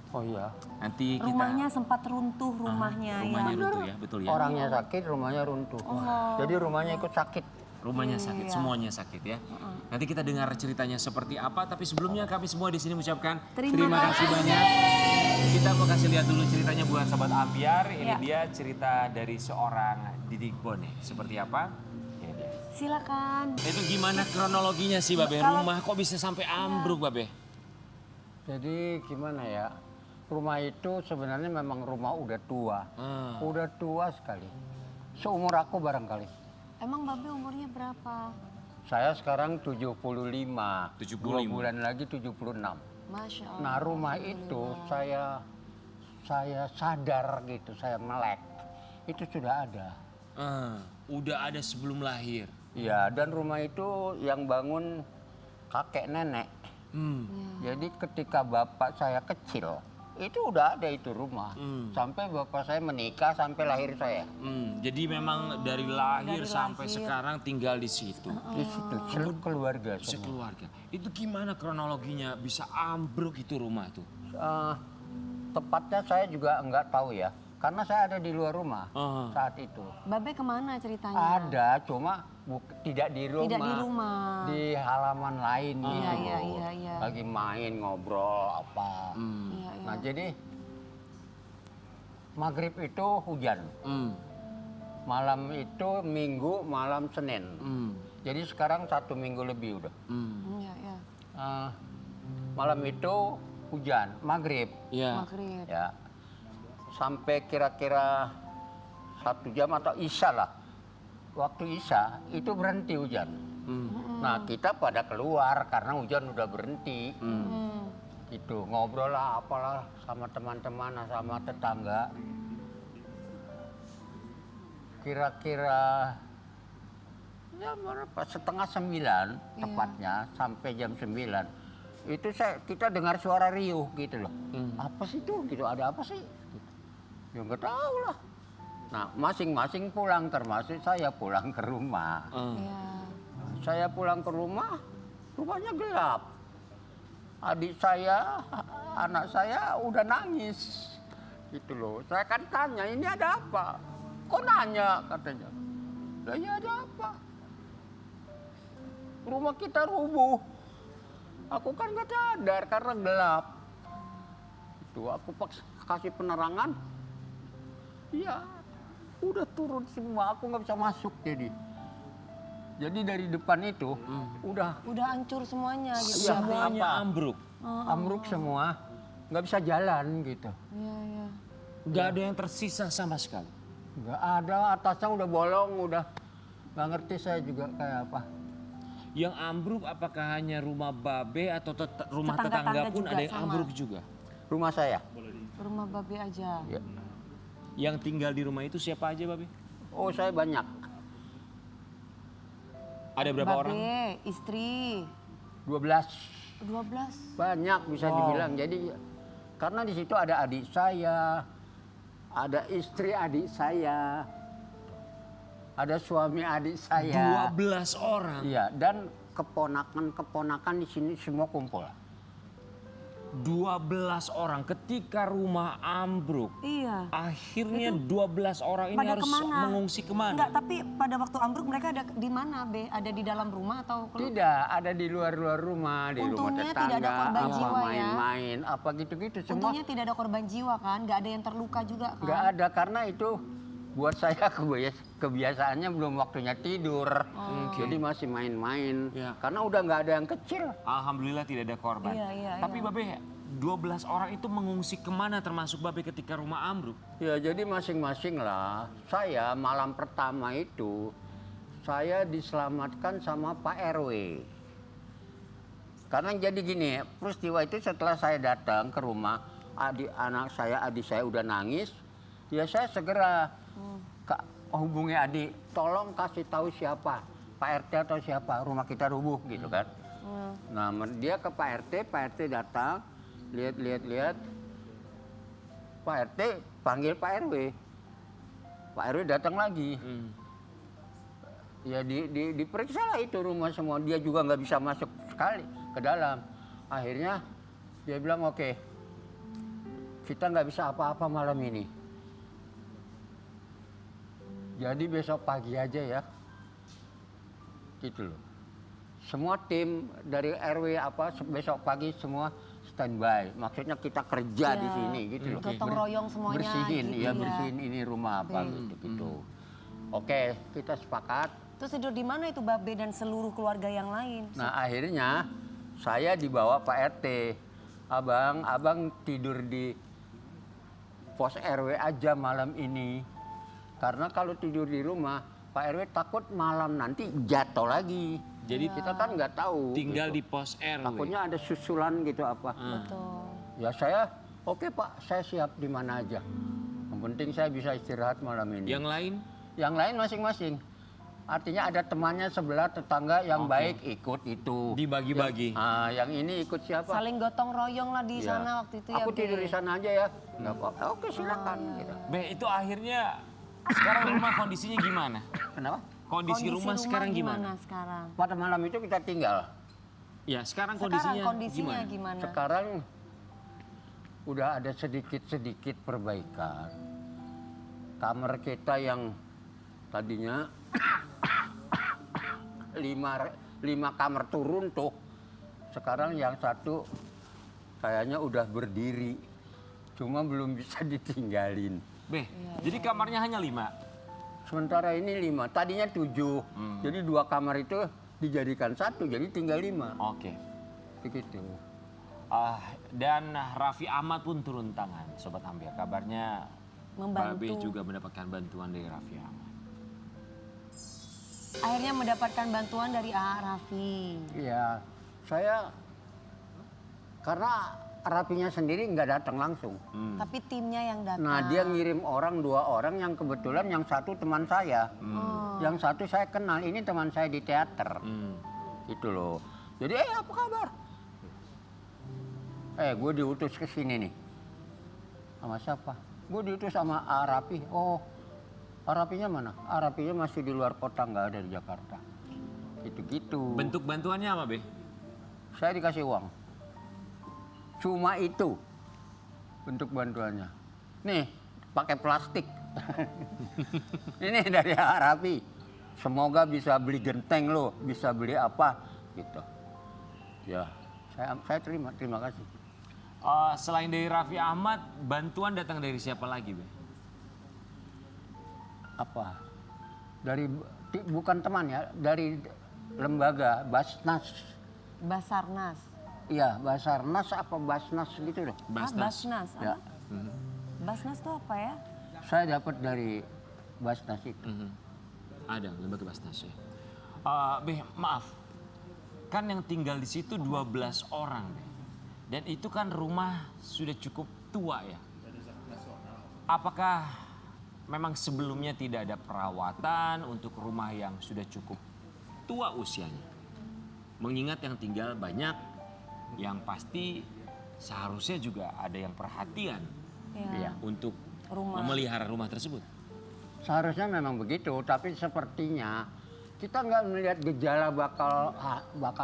Oh iya. Nanti kita Rumahnya sempat runtuh rumahnya rumahnya ya. runtuh ya, betul ya. Orangnya sakit, rumahnya runtuh. Jadi rumahnya ikut sakit. Rumahnya sakit, semuanya sakit ya. Nanti kita dengar ceritanya seperti apa, tapi sebelumnya kami semua di sini mengucapkan terima kasih banyak. Kita mau kasih lihat dulu ceritanya buat Sobat Ambiar. Ini Ya. dia cerita dari seorang Didi Bone. Seperti apa? Ini dia. Silakan. Itu gimana kronologinya sih Babe? Rumah kok bisa sampai ambruk Babe? Jadi gimana ya? Rumah itu sebenarnya memang rumah udah tua. Udah tua sekali. Seumur aku barangkali. Emang Babe umurnya berapa? Saya sekarang 75. 2 75. bulan lagi 76. Masya Allah. Nah rumah itu saya sadar gitu, saya melek. Itu sudah ada. Udah ada sebelum lahir. Iya, dan rumah itu yang bangun kakek nenek. Jadi ketika bapak saya kecil, itu udah ada itu rumah. Sampai bapak saya menikah, sampai lahir saya. Jadi memang dari lahir sampai sekarang tinggal di situ. Di situ, keluarga semua. Sekeluarga. Itu gimana kronologinya bisa ambruk itu rumah tuh? Tepatnya saya juga enggak tahu ya. Karena saya ada di luar rumah saat itu. Babe kemana ceritanya? Ada, cuma tidak di rumah. Tidak di rumah. Di halaman lain gitu. Iya. Lagi main, ngobrol, apa. Iya. Nah jadi maghrib itu hujan. Malam itu Minggu, malam Senin. Jadi sekarang 1 minggu lebih udah. Iya. Malam itu hujan, maghrib. Iya. Maghrib. Ya. Sampai kira-kira 1 jam atau isya lah. Waktu isya itu berhenti hujan. Nah kita pada keluar karena hujan udah berhenti. Gitu, ngobrol lah apalah sama teman-teman, sama tetangga. Kira-kira ya berapa? 8:30 tepatnya, sampai jam 9. Itu kita dengar suara riuh gitu loh. Apa sih itu? Gitu, ada apa sih? Ya nggak tahu lah. Nah masing-masing pulang, termasuk saya pulang ke rumah. Iya. Saya pulang ke rumah, rumahnya gelap. Adik saya, anak saya udah nangis. Gitu loh. Saya kan tanya, ini ada apa? Kok nanya katanya? Lah ya ada apa? Rumah kita rubuh. Aku kan nggak sadar karena gelap. Itu aku kasih penerangan. Ya, udah turun semua. Aku nggak bisa masuk jadi. Jadi dari depan itu udah hancur semuanya gitu. Iya, Semuanya apa? ambruk. ambruk semua, nggak bisa jalan gitu. Iya, iya. Nggak ada yang tersisa sama sekali. Nggak ada, atasnya udah bolong, udah nggak ngerti saya juga kayak apa. Yang ambruk apakah hanya rumah Babe atau rumah Tetangga-tetangga tetangga pun juga ada yang sama. ambruk juga? Rumah saya. Rumah Babe aja. Ya. Yang tinggal di rumah itu siapa aja Babe? Oh, saya banyak. Ada berapa Babe, orang? istri, 12. 12. Banyak bisa dibilang. Jadi karena di situ ada adik saya, ada istri adik saya, ada suami adik saya. 12 orang. Iya, dan keponakan-keponakan di sini semua kumpul. 12 orang ketika rumah ambruk. Iya. Akhirnya 12 orang ini Pada harus kemana? mengungsi kemana? Enggak, tapi pada waktu ambruk mereka ada di mana, Be? Ada di dalam rumah atau keluar? Tidak, ada di luar-luar rumah, di Untungnya rumah tidak ada tetangga, korban apa jiwa ya. main-main, apa gitu-gitu semua. Untungnya tidak ada korban jiwa kan? Nggak ada yang terluka juga kan? Nggak ada karena itu buat saya kebiasaannya belum waktunya tidur. Jadi masih main-main. Ya. Karena udah nggak ada yang kecil. Alhamdulillah tidak ada korban. Iya, iya, Tapi Babe, 12 orang itu mengungsi kemana termasuk Babe ketika rumah ambruk? Ya jadi masing-masing lah. Saya malam pertama itu saya diselamatkan sama Pak RW. Karena jadi gini, peristiwa itu setelah saya datang ke rumah, adik saya udah nangis, ya saya segera hubungi adik, tolong kasih tahu siapa, Pak RT atau siapa, rumah kita rubuh gitu kan. Nah dia ke Pak RT datang, lihat, Pak RT panggil Pak RW. Pak RW datang lagi. Ya diperiksa lah itu rumah semua, dia juga nggak bisa masuk sekali ke dalam. Akhirnya dia bilang oke, kita nggak bisa apa-apa malam ini. Jadi besok pagi aja ya, gitu loh. Semua tim dari RW besok pagi semua standby. Maksudnya kita kerja di sini gitu loh. Gotong royong semuanya. Bersihin, gitu ya bersihin ini rumah apa gitu. Oke, kita sepakat. Terus tidur di mana itu Babe dan seluruh keluarga yang lain? Nah akhirnya saya dibawa Pak RT. Abang tidur di pos RW aja malam ini. Karena kalau tidur di rumah, Pak RW takut malam nanti jatuh lagi. Jadi kita kan nggak tahu. tinggal gitu. di pos RW. Takutnya ada susulan gitu apa. Betul. Ya saya, oke Pak, saya siap di mana aja. Yang penting saya bisa istirahat malam ini. Yang lain? Yang lain masing-masing. Artinya ada temannya sebelah tetangga yang baik ikut itu. Dibagi-bagi. Yang ini ikut siapa? Saling gotong royong lah di Ya. sana waktu itu ya. Aku Be. tidur di sana aja ya. Nggak apa-apa. Oke silakan. Gitu. Be, itu akhirnya sekarang rumah kondisinya gimana? Kenapa? Kondisi rumah sekarang gimana? sekarang? Pada malam itu kita tinggal. Ya, sekarang Sekarang kondisinya, kondisinya gimana? gimana? Sekarang udah ada sedikit perbaikan. Kamar kita yang tadinya 5 kamar turun tuh. Sekarang yang satu kayaknya udah berdiri. Cuma belum bisa ditinggalin. Be, jadi kamarnya hanya 5? Sementara ini 5, tadinya 7. Jadi 2 kamar itu dijadikan 1, jadi tinggal 5. Oke. Begitu. Dan Raffi Ahmad pun turun tangan, Sobat Ambiar. Kabarnya Membantu. Babe juga mendapatkan bantuan dari Raffi Ahmad. Akhirnya mendapatkan bantuan dari Raffi. Iya, saya karena Rapinya sendiri nggak datang langsung. Tapi timnya yang datang. Nah dia ngirim 2 orang yang kebetulan yang satu teman saya. Yang satu saya kenal, ini teman saya di teater. Itu loh. Jadi apa kabar? Gue diutus ke sini nih. Sama siapa? Gue diutus sama Arapi. Oh, Arapinya mana? Arapinya masih di luar kota, nggak ada di Jakarta. Gitu-gitu. Bentuk bantuannya apa, Be? Saya dikasih uang. Cuma itu bentuk bantuannya. Nih, pakai plastik. Ini dari Arapi. Semoga bisa beli genteng lo, bisa beli apa gitu. Ya, Saya terima kasih. Selain dari Raffi Ahmad, bantuan datang dari siapa lagi, Be? Apa? Bukan teman ya, dari lembaga Basnas. Basarnas. Iya, Basarnas apa Basnas gitu loh. Basnas. Ya. Basnas tuh apa ya? Saya dapat dari Basnas itu. Ada, lembaga Basnas ya. Be, maaf. Kan yang tinggal di situ 12 orang, Be. Dan itu kan rumah sudah cukup tua ya. Apakah memang sebelumnya tidak ada perawatan untuk rumah yang sudah cukup tua usianya? Mengingat yang tinggal banyak, yang pasti seharusnya juga ada yang perhatian Iya. untuk Rumah. memelihara rumah tersebut. Seharusnya memang begitu, tapi sepertinya kita nggak melihat gejala bakal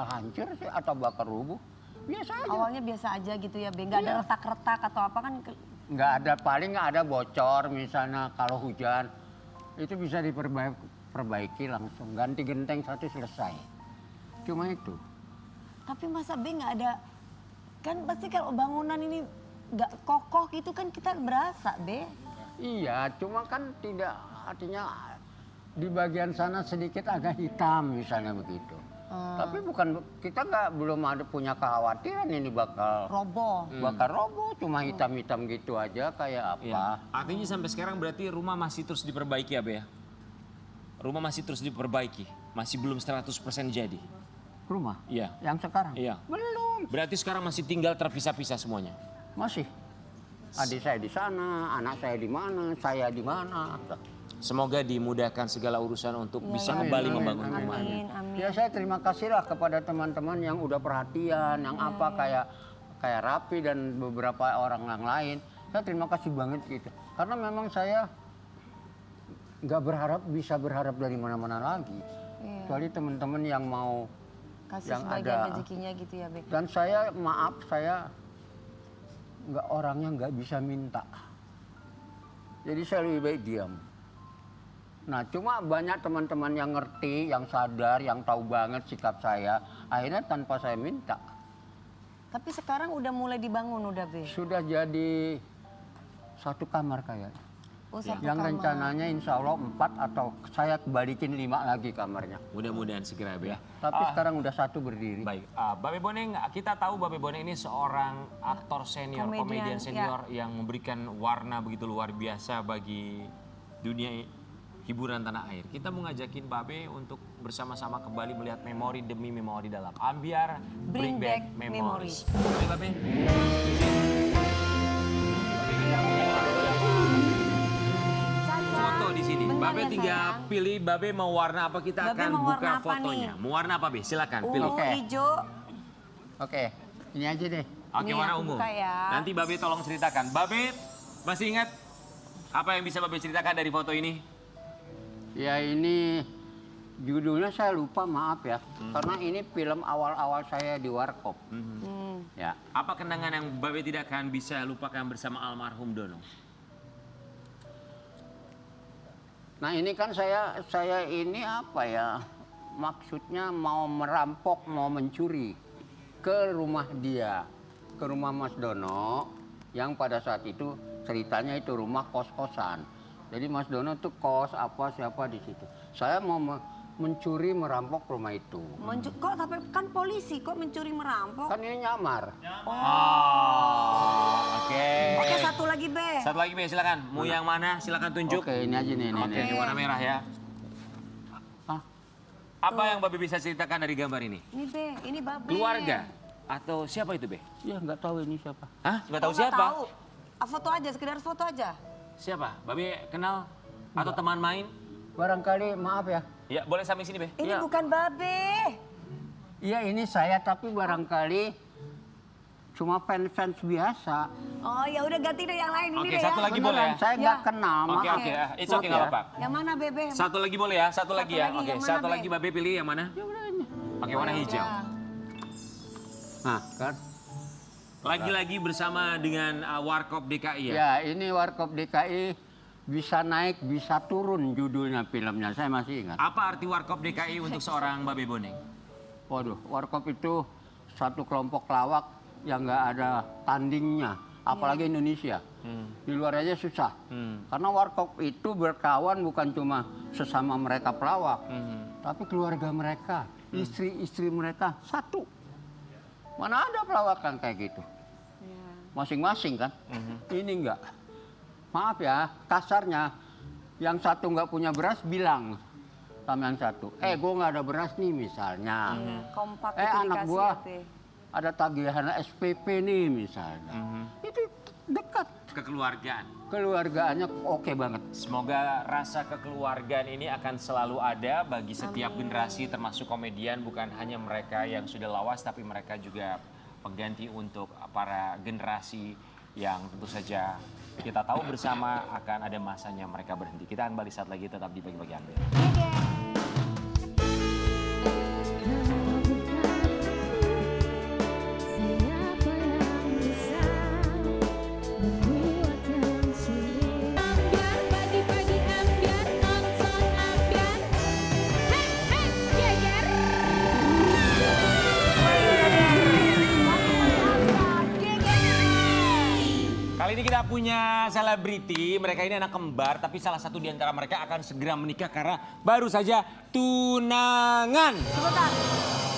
hancur sih atau bakal rubuh. Biasa aja. Awalnya biasa aja gitu ya, Be. Nggak ada retak-retak atau apa kan? Nggak ada, paling nggak ada bocor misalnya kalau hujan. Itu bisa diperbaiki langsung, ganti genteng satu selesai. Cuma itu. Tapi masa Be nggak ada, kan pasti kalau bangunan ini nggak kokoh gitu kan kita berasa, Be. Iya, cuma kan tidak, artinya di bagian sana sedikit agak hitam misalnya begitu. Tapi kita belum ada punya kekhawatiran ini bakal Roboh. roboh, cuma hitam-hitam gitu aja kayak apa. Ya. Artinya sampai sekarang berarti rumah masih terus diperbaiki ya, Be ya? Rumah masih terus diperbaiki, masih belum 100% jadi. Rumah? Iya. Yang sekarang? Iya. Belum. Berarti sekarang masih tinggal terpisah-pisah semuanya. Masih. Adik saya di sana, anak saya di mana, saya di mana. Semoga dimudahkan segala urusan untuk bisa kembali membangun rumahnya. Amin. Ya saya terima kasih lah kepada teman-teman yang udah perhatian, yang apa kayak Rapi dan beberapa orang yang lain. Saya terima kasih banget gitu. Karena memang saya nggak bisa berharap dari mana-mana lagi. Kecuali teman-teman yang mau Kasih yang sebagian ada. rezekinya gitu ya, Be. Dan saya saya nggak orangnya nggak bisa minta. Jadi saya lebih baik diam. Nah cuma banyak teman-teman yang ngerti, yang sadar, yang tahu banget sikap saya. Akhirnya tanpa saya minta. Tapi sekarang udah mulai dibangun udah, Be. Sudah jadi satu kamar kayak. Oh, satu Yang kamar. rencananya insya Allah 4 atau saya balikin 5 lagi kamarnya. Mudah-mudahan segera, Be ya. Tapi sekarang udah 1 berdiri. Baik, Babe Boneng, kita tahu Babe Boneng ini seorang aktor senior, komedian senior yang memberikan warna begitu luar biasa bagi dunia hiburan tanah air. Kita mau ngajakin Babe untuk bersama-sama kembali melihat memori demi memori dalam Ambiar Bring Back Memories. Baik, Babe. Foto di sini. Bentar Babe ya, tinggal sayang. pilih Babe mau warna apa, kita Babe akan mau buka warna apa fotonya. nih? Mau warna apa, Be? Silakan pilih. Ungu, Oke. hijau. Oke, ini aja deh. Oke, Nih, warna aku ungu. buka ya. Nanti Babe tolong ceritakan. Babe masih ingat apa yang bisa Babe ceritakan dari foto ini? Ya ini judulnya saya lupa, maaf ya. Karena ini film awal-awal saya di Warkop. Ya. Apa kenangan yang Babe tidak akan bisa lupakan bersama almarhum Dono? Nah ini kan saya ini apa ya, maksudnya mau merampok, mau mencuri ke rumah dia, ke rumah Mas Dono, yang pada saat itu ceritanya itu rumah kos-kosan. Jadi Mas Dono tuh kos apa siapa di situ. Saya mau mencuri merampok rumah itu. Kok tapi kan polisi kok mencuri merampok? Kan ini nyamar. Oke. Oke, satu lagi, Be. Satu lagi, Be, silakan. Mau yang mana? Silakan tunjuk. Oke ini aja nih. Oke, ini warna merah ya. Hah? Apa yang Babe bisa ceritakan dari gambar ini? Ini, Be, ini Babe. Keluarga atau siapa itu, Be? Ya nggak tahu ini siapa. Hah? Nggak tahu Oh, nggak siapa? tahu. Foto aja, sekedar foto aja. Siapa? Babe kenal atau teman main? Barangkali maaf ya. Ya, boleh sampai sini, Be. Ini Iya. bukan Babe. Iya ini saya tapi barangkali cuma fans biasa. Oh, ya udah ganti deh yang lain ini Oke, deh satu ya. lagi boleh ya? Saya nggak Ya. kenal. Oke, maaf. oke. It's Maaf okay, nggak ya. apa-apa. Yang mana, Bebe? Satu lagi boleh ya? Satu lagi ya? lagi, Oke, yang mana, satu Be? lagi Babe pilih yang mana? Ya udah ini. Oke, warna hijau. Ya. Nah kan. Lagi-lagi bersama dengan Warkop DKI ya? Ya ini Warkop DKI bisa naik bisa turun judulnya filmnya. Saya masih ingat. Apa arti Warkop DKI untuk seorang Babe Boneng? Waduh, Warkop itu satu kelompok lawak yang nggak ada tandingnya, apalagi Indonesia. Di luar aja susah. Karena warkop itu berkawan bukan cuma sesama mereka pelawak, tapi keluarga mereka, istri-istri mereka satu. Mana ada pelawakan kayak gitu? Masing-masing kan? Ini enggak. Maaf ya, kasarnya, yang satu nggak punya beras bilang sama yang satu, gue nggak ada beras nih misalnya. Kompak itu Anak dikasih gua ya, Pe. ada tagihan SPP nih misalnya. Itu dekat. Kekeluargaan. Keluargaannya oke banget. Semoga rasa kekeluargaan ini akan selalu ada bagi setiap generasi termasuk komedian, bukan hanya mereka yang sudah lawas tapi mereka juga pengganti untuk para generasi yang tentu saja kita tahu bersama akan ada masanya mereka berhenti. Kita akan balik saat lagi tetap di Pagi-Pagi Ambil. Siapa yang bisa membuat yang sulit? Ambiar pagi-pagi ambiar nonton ambiar. Hey hey geger. Kali ini kita punya selebriti, mereka ini anak kembar, tapi salah satu di antara mereka akan segera menikah karena baru saja tunangan. Sebentar,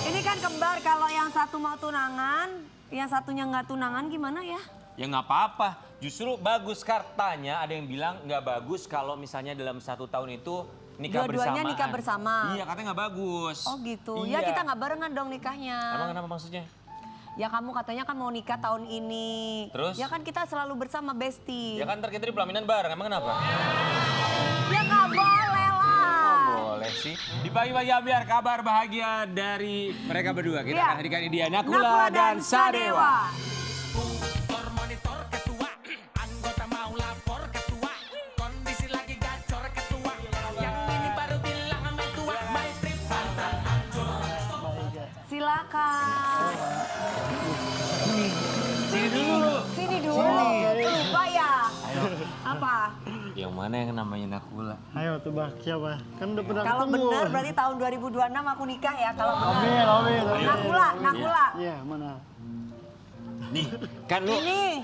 ini kan kembar, kalau yang satu mau tunangan, yang satunya nggak tunangan gimana ya? Ya nggak apa-apa, justru bagus katanya ada yang bilang nggak bagus kalau misalnya dalam 1 tahun itu nikah Dua-duanya bersamaan. nikah bersama. Iya katanya nggak bagus. Oh gitu, Iya. ya kita nggak barengan dong nikahnya. Emang kenapa maksudnya? Ya kamu katanya kan mau nikah tahun ini. Terus? Ya kan kita selalu bersama Besti. Ya kan ntar kita di pelaminan bareng, emang kenapa? Ya nggak boleh lah. Boleh sih. Di Pagi-Pagi Ambiar kabar bahagia dari mereka berdua. Kita Iya. akan hadirkan ini dia, Nakula Nakula dan Sadewa. Monitor ketua, anggota mau lapor ketua, kondisi lagi gacor ketua, yang ini baru bilang sama tua, my trip pantai hancur. Silakan. Sini dulu. Sini dulu. Lupa ya. Apa? Yang mana yang namanya Nakula? Ayo tebak siapa? Kan udah pernah Kalau ketemu. benar berarti tahun 2026 aku nikah ya kalau benar. Amin. Nakula, Nakula. Iya, mana? Nih, kan lu Ini.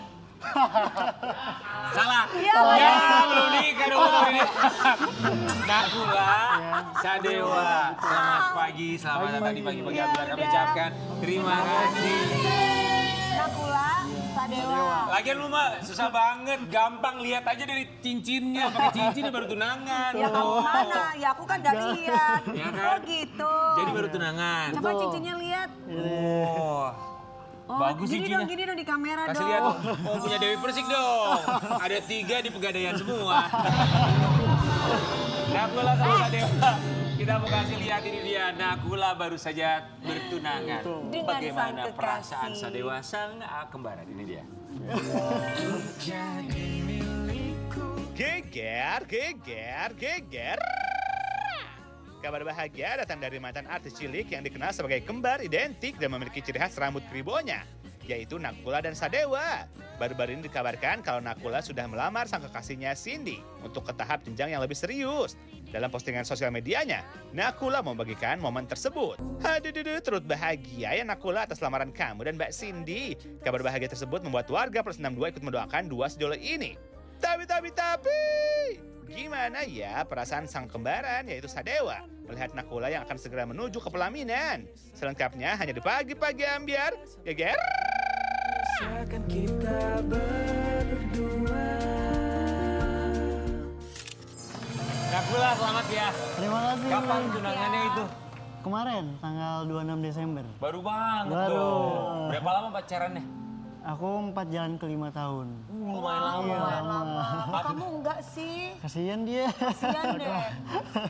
salah. Iya, Ya, belum nikah dulu ini. Nakula, Sadewa. Selamat pagi, selamat datang di Pagi-Pagi Ambiar. Kami ucapkan terima kasih. Nakula, Sadewa. Lagian lu mah susah banget, gampang lihat aja dari cincinnya, pakai cincinnya baru tunangan. Ya kamu mana? Ya aku kan udah lihat. Ya kan? Oh gitu. Jadi baru tunangan. Coba cincinnya lihat. Oh, bagus cincinnya. Gini dong di kamera Kasih dong. lihat tuh. Oh, punya Dewi Persik dong. Ada 3 di Pegadaian semua. Nakula sama Sadewa. Kita mau kasih lihat ini dia. Nakula baru saja bertunangan. Dengan Bagaimana sang perasaan kekasih. Sadewa sang kembaran ini dia. Geger, geger, geger. Kabar bahagia datang dari mantan artis cilik yang dikenal sebagai kembar identik dan memiliki ciri khas rambut kribonya, yaitu Nakula dan Sadewa. Baru-baru ini dikabarkan kalau Nakula sudah melamar sang kekasihnya Cindy untuk ke tahap jenjang yang lebih serius. Dalam postingan sosial medianya, Nakula membagikan momen tersebut. Haduh, turut bahagia ya Nakula atas lamaran kamu dan Mbak Cindy. Kabar bahagia tersebut membuat warga Plus 62 ikut mendoakan dua sejoli ini. Tapi, gimana ya perasaan sang kembaran yaitu Sadewa melihat Nakula yang akan segera menuju ke pelaminan? Selengkapnya hanya di Pagi-Pagi Ambiar. Geger. Nakula selamat ya. Terima kasih. Kapan tunangannya itu? Kemarin tanggal 26 Desember. Baru banget Baru. dong. Berapa lama pacarannya? Aku 4 jalan ke 5 tahun. Lumayan lama. Kok kamu enggak sih? Kasihan dia. Kasian deh.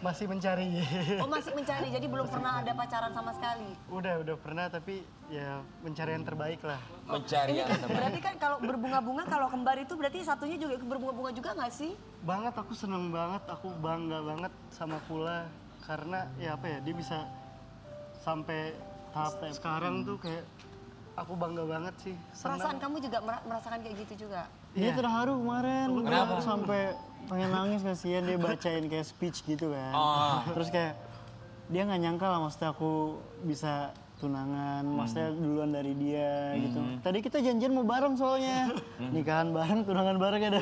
Masih mencari. Oh masih mencari, jadi belum pernah ada pacaran sama sekali. Udah pernah tapi ya mencari yang terbaik lah. Mencari Ini yang kan terbaik. berarti kan kalau berbunga-bunga, kalau kembar itu berarti satunya juga ikut berbunga-bunga juga nggak sih? Banget, aku seneng banget, aku bangga banget sama Kula. Karena ya apa ya, dia bisa sampai tahap sekarang tuh kayak aku bangga banget sih. Senang. Perasaan kamu juga merasakan kayak gitu juga? Dia terharu kemarin. Kenapa? Aku sampai pengen nangis, kasihan dia bacain kayak speech gitu kan. Oh. Terus kayak dia nggak nyangka lah maksudnya aku bisa tunangan, maksudnya duluan dari dia gitu. Tadi kita janjian mau bareng soalnya, nikahan bareng, tunangan bareng ada.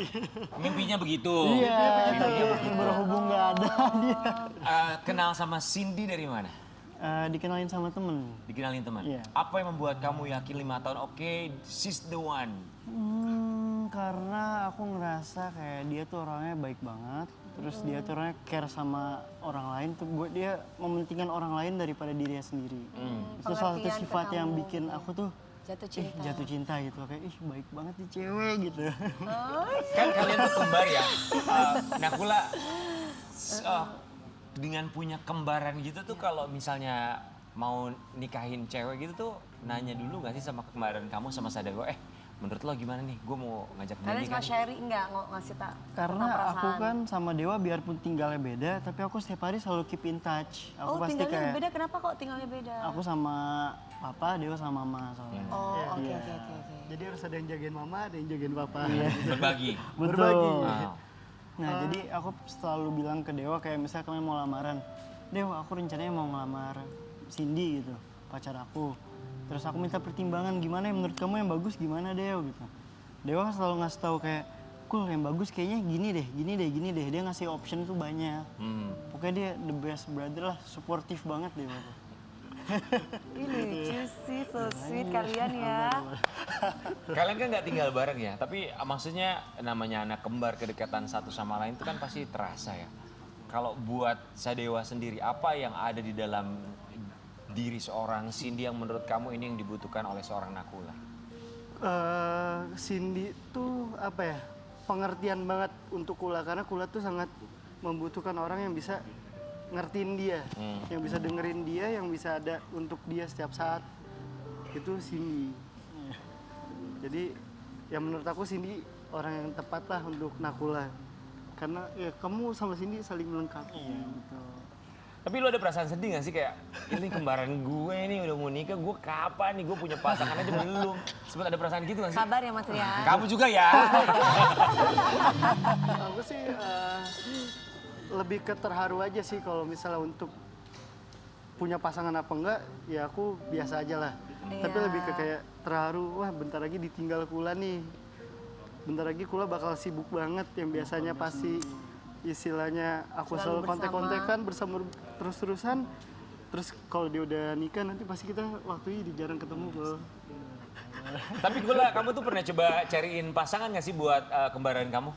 Mimpinya begitu. Iya, tapi berhubung nggak ada dia. Kenal sama Cindy dari mana? Dikenalin sama temen. Dikenalin teman. Iya. Apa yang membuat kamu yakin 5 tahun, oke, she's the one? Karena aku ngerasa kayak dia tuh orangnya baik banget. Terus dia tuh orangnya care sama orang lain. Tuh buat dia mementingkan orang lain daripada dirinya sendiri. Itu salah satu Pengertian ke sifat yang kamu. bikin aku tuh Jatuh cinta. jatuh cinta gitu. Kayak ih baik banget nih cewek gitu. Kan kalian tuh kembar ya. Nakula dengan punya kembaran gitu tuh kalau misalnya mau nikahin cewek gitu tuh nanya dulu gak sih sama kembaran kamu sama Sadego, menurut lo gimana nih, gue mau ngajak dia Kalian nikah suka nih. sharing nggak ngasih tak? Karena tentang aku perasaan? kan sama Dewa biarpun tinggalnya beda, tapi aku setiap hari selalu keep in touch. Aku Oh pasti tinggalnya kayak beda, kenapa kok tinggalnya beda? aku sama papa, Dewa sama mama soalnya. Oh oke Iya. oke. Jadi harus ada yang jagain mama, ada yang jagain papa. Berbagi. Berbagi. Wow. Nah, jadi aku selalu bilang ke Dewa kayak misalnya kalian mau lamaran. Dewa, aku rencananya mau ngelamar Cindy gitu, pacar aku. Terus aku minta pertimbangan gimana ya menurut kamu yang bagus gimana Dewa gitu. Dewa selalu ngasih tahu kayak, "Cool, yang bagus kayaknya gini deh, gini deh, gini deh." Dia ngasih option tuh banyak. Pokoknya dia the best brother lah, suportif banget Dewa tuh. Ini lucu sih, so sweet kalian ya. Kalian kan nggak tinggal bareng ya, tapi maksudnya namanya anak kembar, kedekatan satu sama lain itu kan pasti terasa ya. Kalau buat Sadewa sendiri, apa yang ada di dalam diri seorang Cindy yang menurut kamu ini yang dibutuhkan oleh seorang Nakula? Cindy tuh apa ya, pengertian banget untuk Kula karena Kula tuh sangat membutuhkan orang yang bisa ngertiin dia, yang bisa dengerin dia, yang bisa ada untuk dia setiap saat. Itu Cindy. Jadi ya menurut aku Cindy orang yang tepat lah untuk Nakula. Karena ya kamu sama Cindy saling melengkapi. Iya, betul. Tapi lu ada perasaan sedih gak sih kayak, ini kembaran gue nih udah mau nikah, gue kapan nih, gue punya pasangan aja belum. Sempet ada perasaan gitu gak sih? Sabar ya Mas Rian. Kamu juga ya? Aku sih lebih ke terharu aja sih kalau misalnya untuk punya pasangan apa enggak, ya aku biasa aja lah. Tapi Iya. lebih ke kayak terharu, wah bentar lagi ditinggal Kula nih. Bentar lagi Kula bakal sibuk banget yang biasanya pasti istilahnya aku Selalu selalu kontek-kontekan bersama terus-terusan. Terus kalau dia udah nikah nanti pasti kita waktunya jarang ketemu kok. Tapi Gula, kamu tuh pernah coba cariin pasangan gak sih buat kembaran kamu?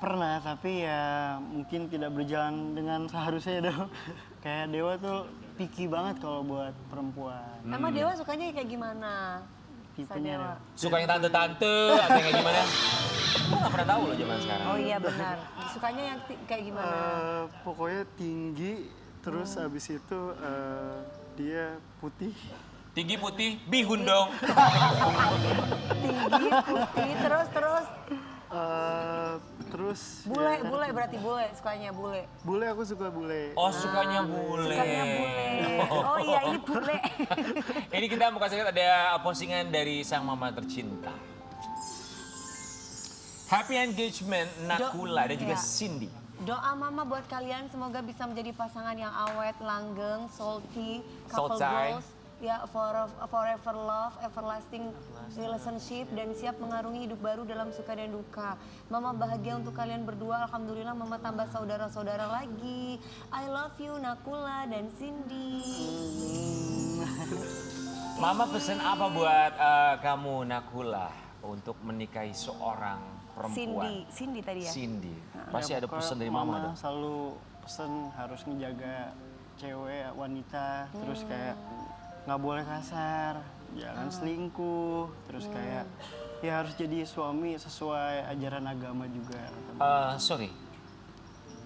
Pernah, tapi ya mungkin tidak berjalan dengan seharusnya Dewa. Kayak Dewa tuh picky banget kalau buat perempuan. Emang Dewa sukanya kayak gimana? Tipenya Dewa. Suka yang tante-tante atau yang kayak gimana? Lu gak pernah tahu loh zaman sekarang. Oh iya benar. Sukanya yang kayak gimana? Pokoknya tinggi, terus habis itu dia putih. Tinggi putih, bihun dong. Tinggi, putih, terus Terus bule, ya, bule berarti bule, sukanya bule. bule aku suka bule. Oh sukanya bule. Sukanya bule. Oh iya ini bule. Ini kita mau kasih lihat ada postingan dari sang mama tercinta. Happy engagement Nakula dan juga iya. Cindy. Doa mama buat kalian semoga bisa menjadi pasangan yang awet, langgeng, salty, couple Soulsai. goals, ya forever love, everlasting relationship dan siap mengarungi hidup baru dalam suka dan duka. Mama bahagia untuk kalian berdua. Alhamdulillah mama tambah saudara-saudara lagi. I love you Nakula dan Cindy. Mama pesen apa buat kamu Nakula untuk menikahi seorang perempuan? Cindy tadi ya. Cindy. Pasti Ya, ada pokoknya pesan dari mama dong. selalu pesen harus ngejaga cewek, wanita, terus kayak nggak boleh kasar, jangan selingkuh, terus kayak ya harus jadi suami sesuai ajaran agama juga. Sorry,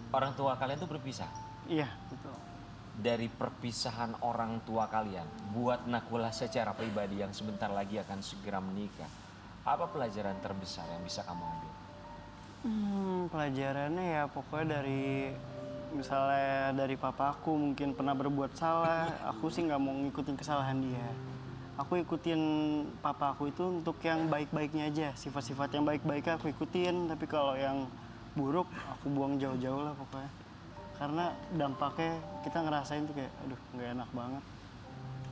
orang tua kalian tuh berpisah. Iya, betul. Dari perpisahan orang tua kalian, buat Nakula secara pribadi yang sebentar lagi akan segera menikah, apa pelajaran terbesar yang bisa kamu ambil? Pelajarannya ya pokoknya dari misalnya dari papa aku mungkin pernah berbuat salah, aku sih nggak mau ngikutin kesalahan dia. Aku ikutin papa aku itu untuk yang baik-baiknya aja, sifat-sifat yang baik-baiknya aku ikutin, tapi kalau yang buruk aku buang jauh-jauh lah pokoknya. Karena dampaknya kita ngerasain tuh kayak, aduh nggak enak banget.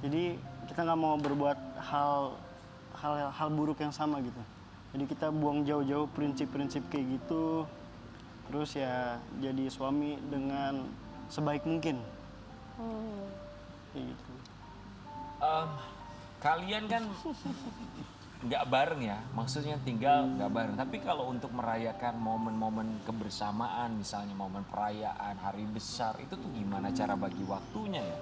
Jadi kita nggak mau berbuat hal buruk yang sama gitu. Jadi kita buang jauh-jauh prinsip-prinsip kayak gitu. Terus ya jadi suami dengan sebaik mungkin. Kayak gitu. Kalian kan nggak bareng ya, maksudnya tinggal nggak bareng. Tapi kalau untuk merayakan momen-momen kebersamaan, misalnya momen perayaan, hari besar, itu tuh gimana cara bagi waktunya ya?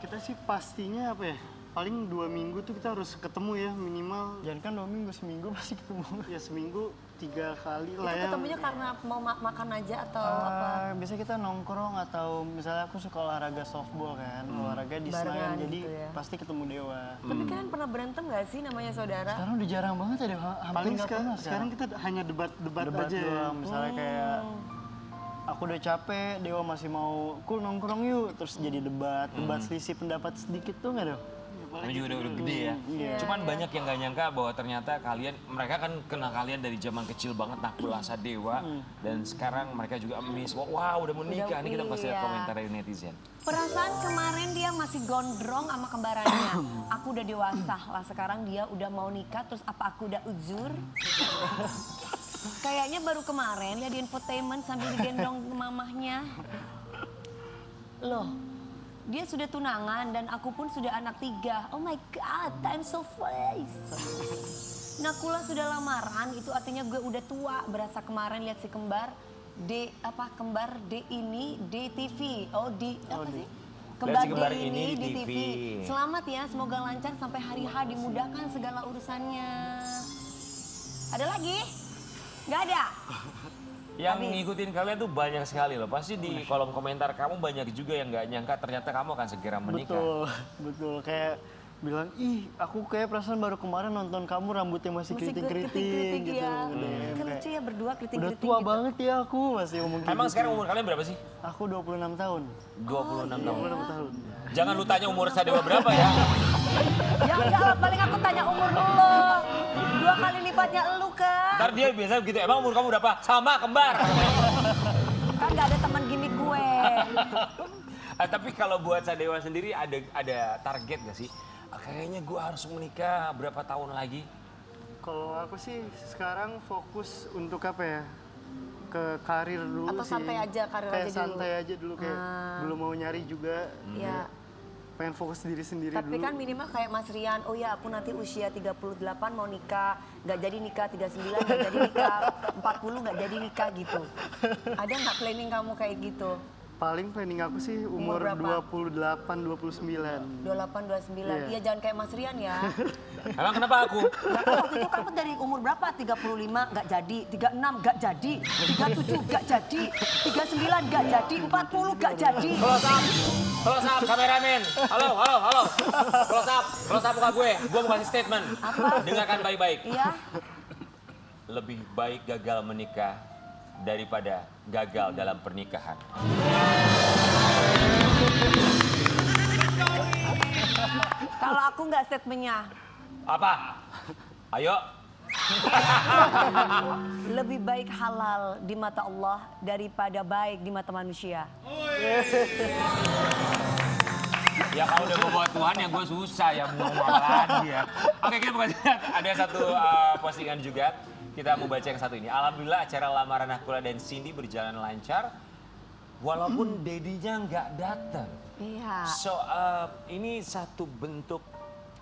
Kita sih pastinya apa ya? Paling 2 minggu tuh kita harus ketemu ya minimal. Jangan kan 2 minggu, seminggu pasti ketemu. Ya seminggu 3 kali Itu lah ya. ketemunya karena mau makan aja atau apa? Biasanya kita nongkrong atau misalnya aku suka olahraga softball kan, olahraga di Barengan Senayan, jadi gitu ya. pasti ketemu Dewa. Tapi kalian pernah berantem gak sih namanya saudara? Sekarang udah jarang banget ya Dewa, hampir nggak pernah. Sekarang kita hanya debat aja. Doang. Misalnya kayak aku udah capek, Dewa masih mau cool nongkrong yuk, terus jadi debat selisih pendapat sedikit tuh nggak Dewa? Kami juga udah gede ya. Cuman banyak yang gak nyangka bahwa ternyata mereka kan kenal kalian dari zaman kecil banget, Nakula Sadewa. Dan sekarang mereka juga miss, wow udah mau nikah. Ini kita pasti lihat komentar dari netizen. Perasaan kemarin dia masih gondrong sama kembarannya. Aku udah dewasa lah, sekarang dia udah mau nikah, terus apa aku udah uzur? Kayaknya baru kemarin dia di infotainment sambil digendong mamahnya. Loh, dia sudah tunangan dan aku pun sudah anak 3. Oh my God, time so fast. Nakula sudah lamaran, itu artinya gue udah tua. Berasa kemarin lihat si kembar kembar D ini DTV. Oh di apa sih? Lihat si kembar D ini di DTV. TV. Selamat ya, semoga lancar sampai hari H, dimudahkan segala urusannya. Ada lagi? Gak ada. Yang ngikutin kalian tuh banyak sekali loh. Pasti di kolom komentar kamu banyak juga yang gak nyangka ternyata kamu akan segera menikah. Betul. Kayak bilang, ih aku kayak perasaan baru kemarin nonton kamu rambutnya masih keriting-keriting gitu. Ya. Kan lucu ya berdua keriting-keriting Udah tua gitu. banget ya aku, masih ngomong kayak Emang gitu. sekarang umur kalian berapa sih? Aku 26 tahun. 26 tahun. 26 tahun. Jangan lu tanya umur Sadewa berapa ya. Ya enggak lah, paling aku tanya umur dulu. 2 kali lipatnya elu kan. Ntar dia biasa begitu, emang umur kamu berapa? Sama, kembar. Kan gak ada teman gini gue. Tapi kalau buat Sadewa sendiri ada target gak sih? Kayaknya gue harus menikah berapa tahun lagi? Kalau aku sih sekarang fokus untuk apa ya? Ke karir dulu Atau sih. santai aja, karir kayak aja dulu. santai aja dulu kayak belum mau nyari juga. Ya. Pengen fokus diri sendiri Tapi dulu. kan minimal kayak Mas Rian, oh ya aku nanti usia 38 mau nikah, gak jadi nikah, 39 gak jadi nikah, 40 gak jadi nikah gitu. Ada nggak planning kamu kayak gitu? Paling planning aku sih umur berapa? 28, 29. 28, 29, iya jangan kayak Mas Rian ya. Emang kenapa aku? Nah, kan waktu itu kamu dari umur berapa? 35 gak jadi, 36 gak jadi, 37 gak jadi, 39 gak jadi, 40 gak jadi. Close up, kameramen. Halo. Close up muka gue mau kasih statement. Apa? Dengarkan baik-baik. Iya, Lebih baik gagal menikah daripada gagal dalam pernikahan. kalau aku nggak statementnya, Apa? Ayo. lebih baik halal di mata Allah daripada baik di mata manusia. Ya kalau udah gue bawa Tuhan ya gue susah ya mau ngomong apa lagi ya. Oke kita buka ada satu postingan juga. Kita mau baca yang satu ini. Alhamdulillah acara lamaran Nakula dan Cindy berjalan lancar. Walaupun dedinya nggak datang. Iya. So ini satu bentuk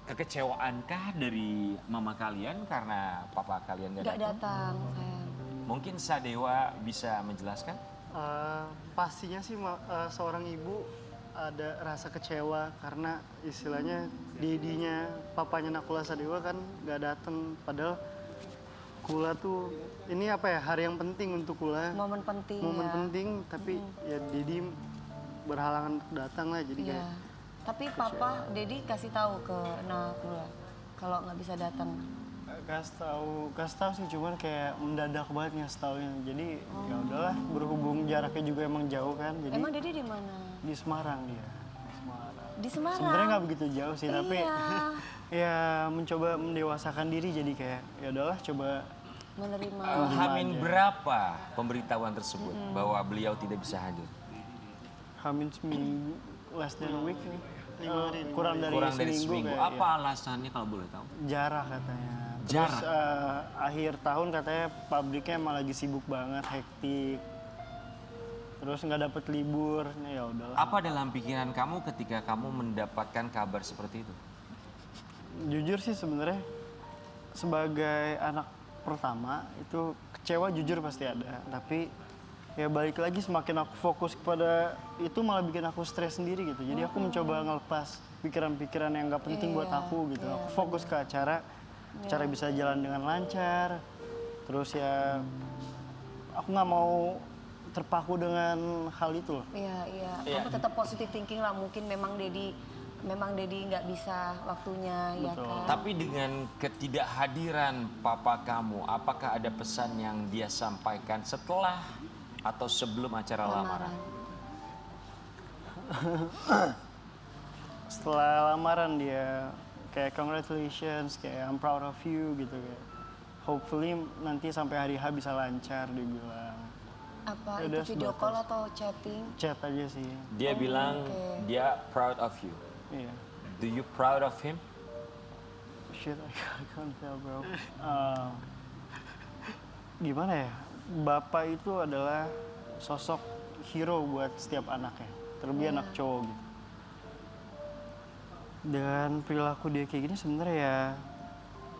kekecewaankah dari mama kalian karena papa kalian nggak Nggak datang? datang, sayang. Mungkin Sadewa bisa menjelaskan? Pastinya sih seorang ibu ada rasa kecewa karena istilahnya dedinya papanya Nakula Sadewa kan nggak datang, padahal Kula tuh ini apa ya, hari yang penting untuk Kula, Momen penting momen ya. penting, tapi ya Dedi berhalangan untuk datang lah, jadi Iya. kayak Tapi papa, Dedi kasih tahu ke Nakula kalau nggak bisa datang. kasih tahu sih, cuman kayak mendadak banget ngasih taunya, jadi ya udahlah, berhubung jaraknya juga emang jauh kan, jadi Emang Dedi di mana? di Semarang dia. Di Semarang. Di Semarang. Sebenarnya nggak begitu jauh sih, tapi Iya. ya mencoba mendewasakan diri, jadi kayak ya udahlah coba. Menerima. Hamin berapa pemberitahuan tersebut bahwa beliau tidak bisa hadir? Hamin seminggu, less than a week nih. kurang dari seminggu. kayak, Apa alasannya kalau boleh tahu? Jarah katanya. Terus Jarah? akhir tahun katanya pabriknya emang lagi sibuk banget, hektik. Terus nggak dapet libur, ya udahlah. Apa dalam pikiran kamu ketika kamu mendapatkan kabar seperti itu? Jujur sih sebenarnya sebagai anak pertama itu kecewa jujur pasti ada. Tapi ya balik lagi semakin aku fokus kepada itu malah bikin aku stres sendiri gitu. Jadi aku mencoba ngelepas pikiran-pikiran yang nggak penting buat aku gitu. Aku fokus ke acara bisa jalan dengan lancar. Terus ya aku nggak mau terpaku dengan hal itu loh. Iya. Kamu tetap positive thinking lah. Mungkin memang Dedi nggak bisa waktunya, ya kan? Tapi dengan ketidakhadiran papa kamu, apakah ada pesan yang dia sampaikan setelah atau sebelum acara lamaran? Setelah lamaran dia kayak congratulations, kayak I'm proud of you gitu kayak. Hopefully nanti sampai hari H bisa lancar dia bilang. Apa Ya itu udah, video sebatas. call atau chatting? Chat aja sih. Dia bilang dia proud of you. Iya. Do you proud of him? Shit, I can't tell bro. Gimana ya? Bapak itu adalah sosok hero buat setiap anaknya. Terlebih anak cowok gitu. Dan perilaku dia kayak gini sebenarnya ya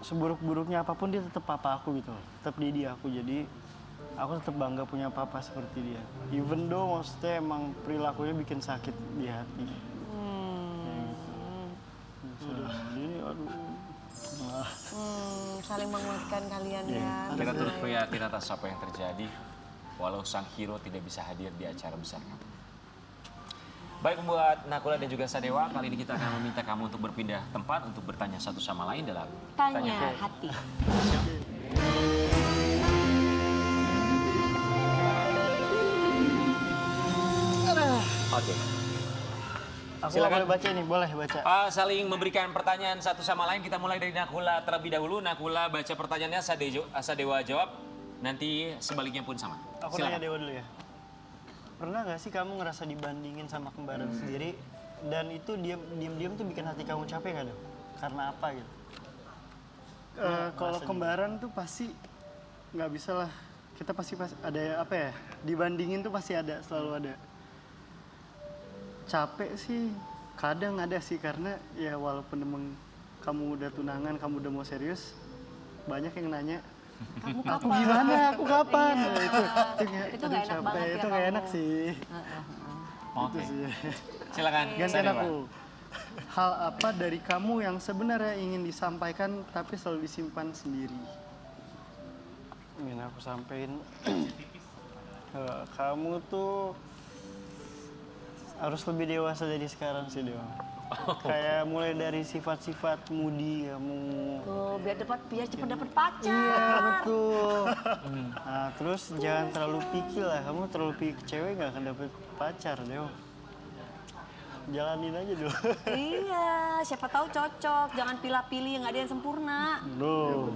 seburuk-buruknya apapun dia tetap papa aku gitu. Tetap dia aku. Jadi aku tetap bangga punya papa seperti dia. Even though maksudnya emang perilakunya bikin sakit di hati. Ini aduh. Saling menguatkan kalian ya. Kita turut prihatin atas apa yang terjadi, walau sang hero tidak bisa hadir di acara besar kamu. Baik buat Nakula dan juga Sadewa, kali ini kita akan meminta kamu untuk berpindah tempat untuk bertanya satu sama lain dalam Tanya hati. Oke. Aku boleh baca nih, boleh baca. Saling memberikan pertanyaan satu sama lain. Kita mulai dari Nakula terlebih dahulu. Nakula baca pertanyaannya, Sadewa jawab. Nanti sebaliknya pun sama. Aku nanya Dewa dulu ya. Pernah nggak sih kamu ngerasa dibandingin sama kembaran sendiri dan itu diam-diam tuh bikin hati kamu capek nggak dong? Karena apa gitu? Kalau kembaran tuh pasti nggak bisa lah. Kita pasti ada apa ya? Dibandingin tuh pasti ada, selalu ada. Capek sih kadang ada sih karena ya walaupun emang kamu udah tunangan, kamu udah mau serius, banyak yang nanya. Aku gimana? Aku kapan? Nah, Itu nggak enak banget ya Itu nggak kamu. enak sih. Oke. Itu sih. Silakan. Gantian Sadewa. aku. Hal apa dari kamu yang sebenarnya ingin disampaikan tapi selalu disimpan sendiri? Ingin aku sampaikan. Kamu tuh harus lebih dewasa dari sekarang sih, Dewa. Kayak mulai dari sifat-sifat moody kamu. Tuh, biar cepat dapat pacar. Iya, betul. Nah, terus jangan terlalu picky lah. Kamu terlalu picky ke cewek nggak akan dapet pacar, Dewa. Jalanin aja dulu. Iya, siapa tahu cocok. Jangan pilih-pilih, nggak ada yang sempurna. Belum.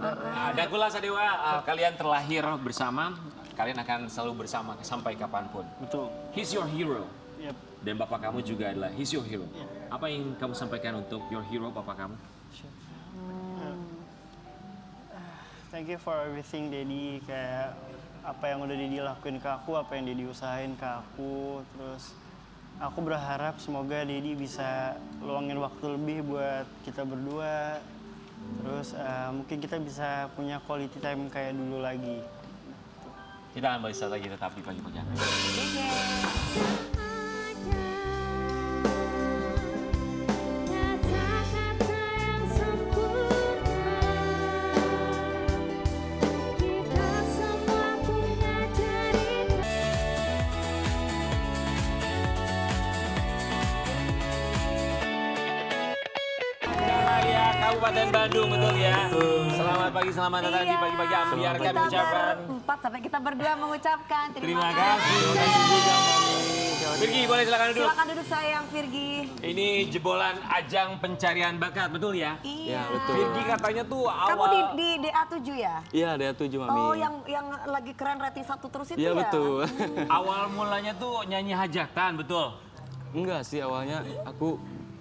Nakula, Sadewa, kalian terlahir bersama. Kalian akan selalu bersama sampai kapanpun. Betul. He's your hero. Yep. Dan bapak kamu juga adalah he's your hero. Apa yang kamu sampaikan untuk your hero, bapak kamu? Thank you for everything, Daddy. Kayak apa yang udah Daddy lakuin ke aku, apa yang Daddy usahain ke aku. Terus aku berharap semoga Daddy bisa luangin waktu lebih buat kita berdua. Terus mungkin kita bisa punya quality time kayak dulu lagi. Kita akan beristirahat lagi tetap di Pagi Pegang. Kata-kata yang sempurna, kita semua punya cerita. Raya Kabupaten Bandung, betul ya? Selamat pagi, selamat datang di Pagi-Pagi Ambiar. Kami Kita ucapkan berempat sampai kita berdua mengucapkan terima kasih. Virgi, boleh silakan duduk. Silakan duduk sayang Virgi. Ini jebolan ajang pencarian bakat, betul ya? Iya. Virgi katanya tuh Kamu awal... di DA7 ya? Iya, ada 7 Mami. Oh, yang lagi keren rating 1 terus itu Iya, ya? betul. Awal mulanya tuh nyanyi hajatan, betul? Enggak sih, awalnya aku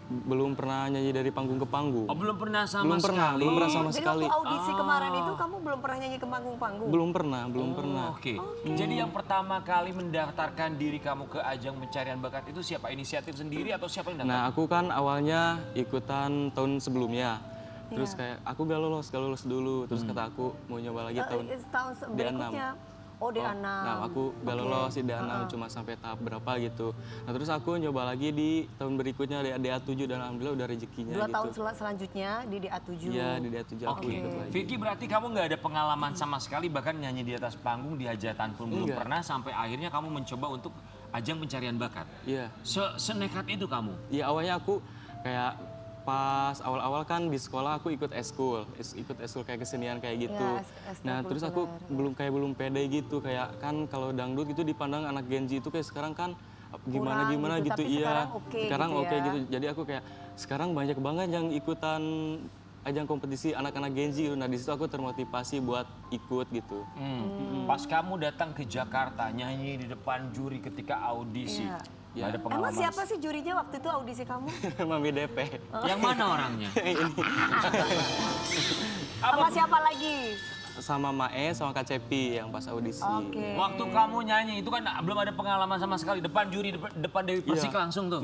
belum pernah nyanyi dari panggung ke panggung. Oh, belum pernah sama Belum pernah, sekali. belum pernah sama Jadi sekali. waktu audisi kemarin itu kamu belum pernah nyanyi ke panggung-panggung? Belum pernah, belum pernah. Oke. Jadi yang pertama kali mendaftarkan diri kamu ke ajang pencarian bakat itu siapa? Inisiatif sendiri atau siapa yang daftar? Nah, aku kan awalnya ikutan tahun sebelumnya. Terus kayak aku gak lulus dulu. Terus kata aku mau nyoba lagi tahun Tahun berikutnya. Oh, D6. Nah, aku gak lolos di D6 cuma sampai tahap berapa gitu. Nah, terus aku nyoba lagi di tahun berikutnya di DA7 dan alhamdulillah udah rezekinya 2 gitu. tahun selanjutnya di DA7. Iya, di DA7 aku Oke. ikut lagi. Vicky, berarti kamu nggak ada pengalaman sama sekali bahkan nyanyi di atas panggung di hajatan pun belum Enggak. pernah sampai akhirnya kamu mencoba untuk ajang pencarian bakat. Iya. Senekat itu kamu. Iya, awalnya aku kayak pas awal-awal kan di sekolah aku ikut eskul kayak kesenian kayak gitu. Nah, terus aku belum pede gitu kayak kan kalau dangdut itu dipandang anak Gen Z itu kayak sekarang kan gimana Kurang gitu, tapi iya. sekarang oke Sekarang gitu oke ya. gitu. Jadi aku kayak sekarang banyak banget yang ikutan ajang kompetisi anak-anak Gen Z. Nah, di situ aku termotivasi buat ikut gitu. Pas kamu datang ke Jakarta nyanyi di depan juri ketika audisi. Iya. Nggak ada Emang pengalaman. siapa sih jurinya waktu itu audisi kamu? Mami DP. Yang mana orangnya? Sama siapa lagi? Sama Mae sama Kak Cepi yang pas audisi. Oke. Waktu kamu nyanyi itu kan belum ada pengalaman sama sekali depan juri depan Dewi Persik Iya. langsung tuh.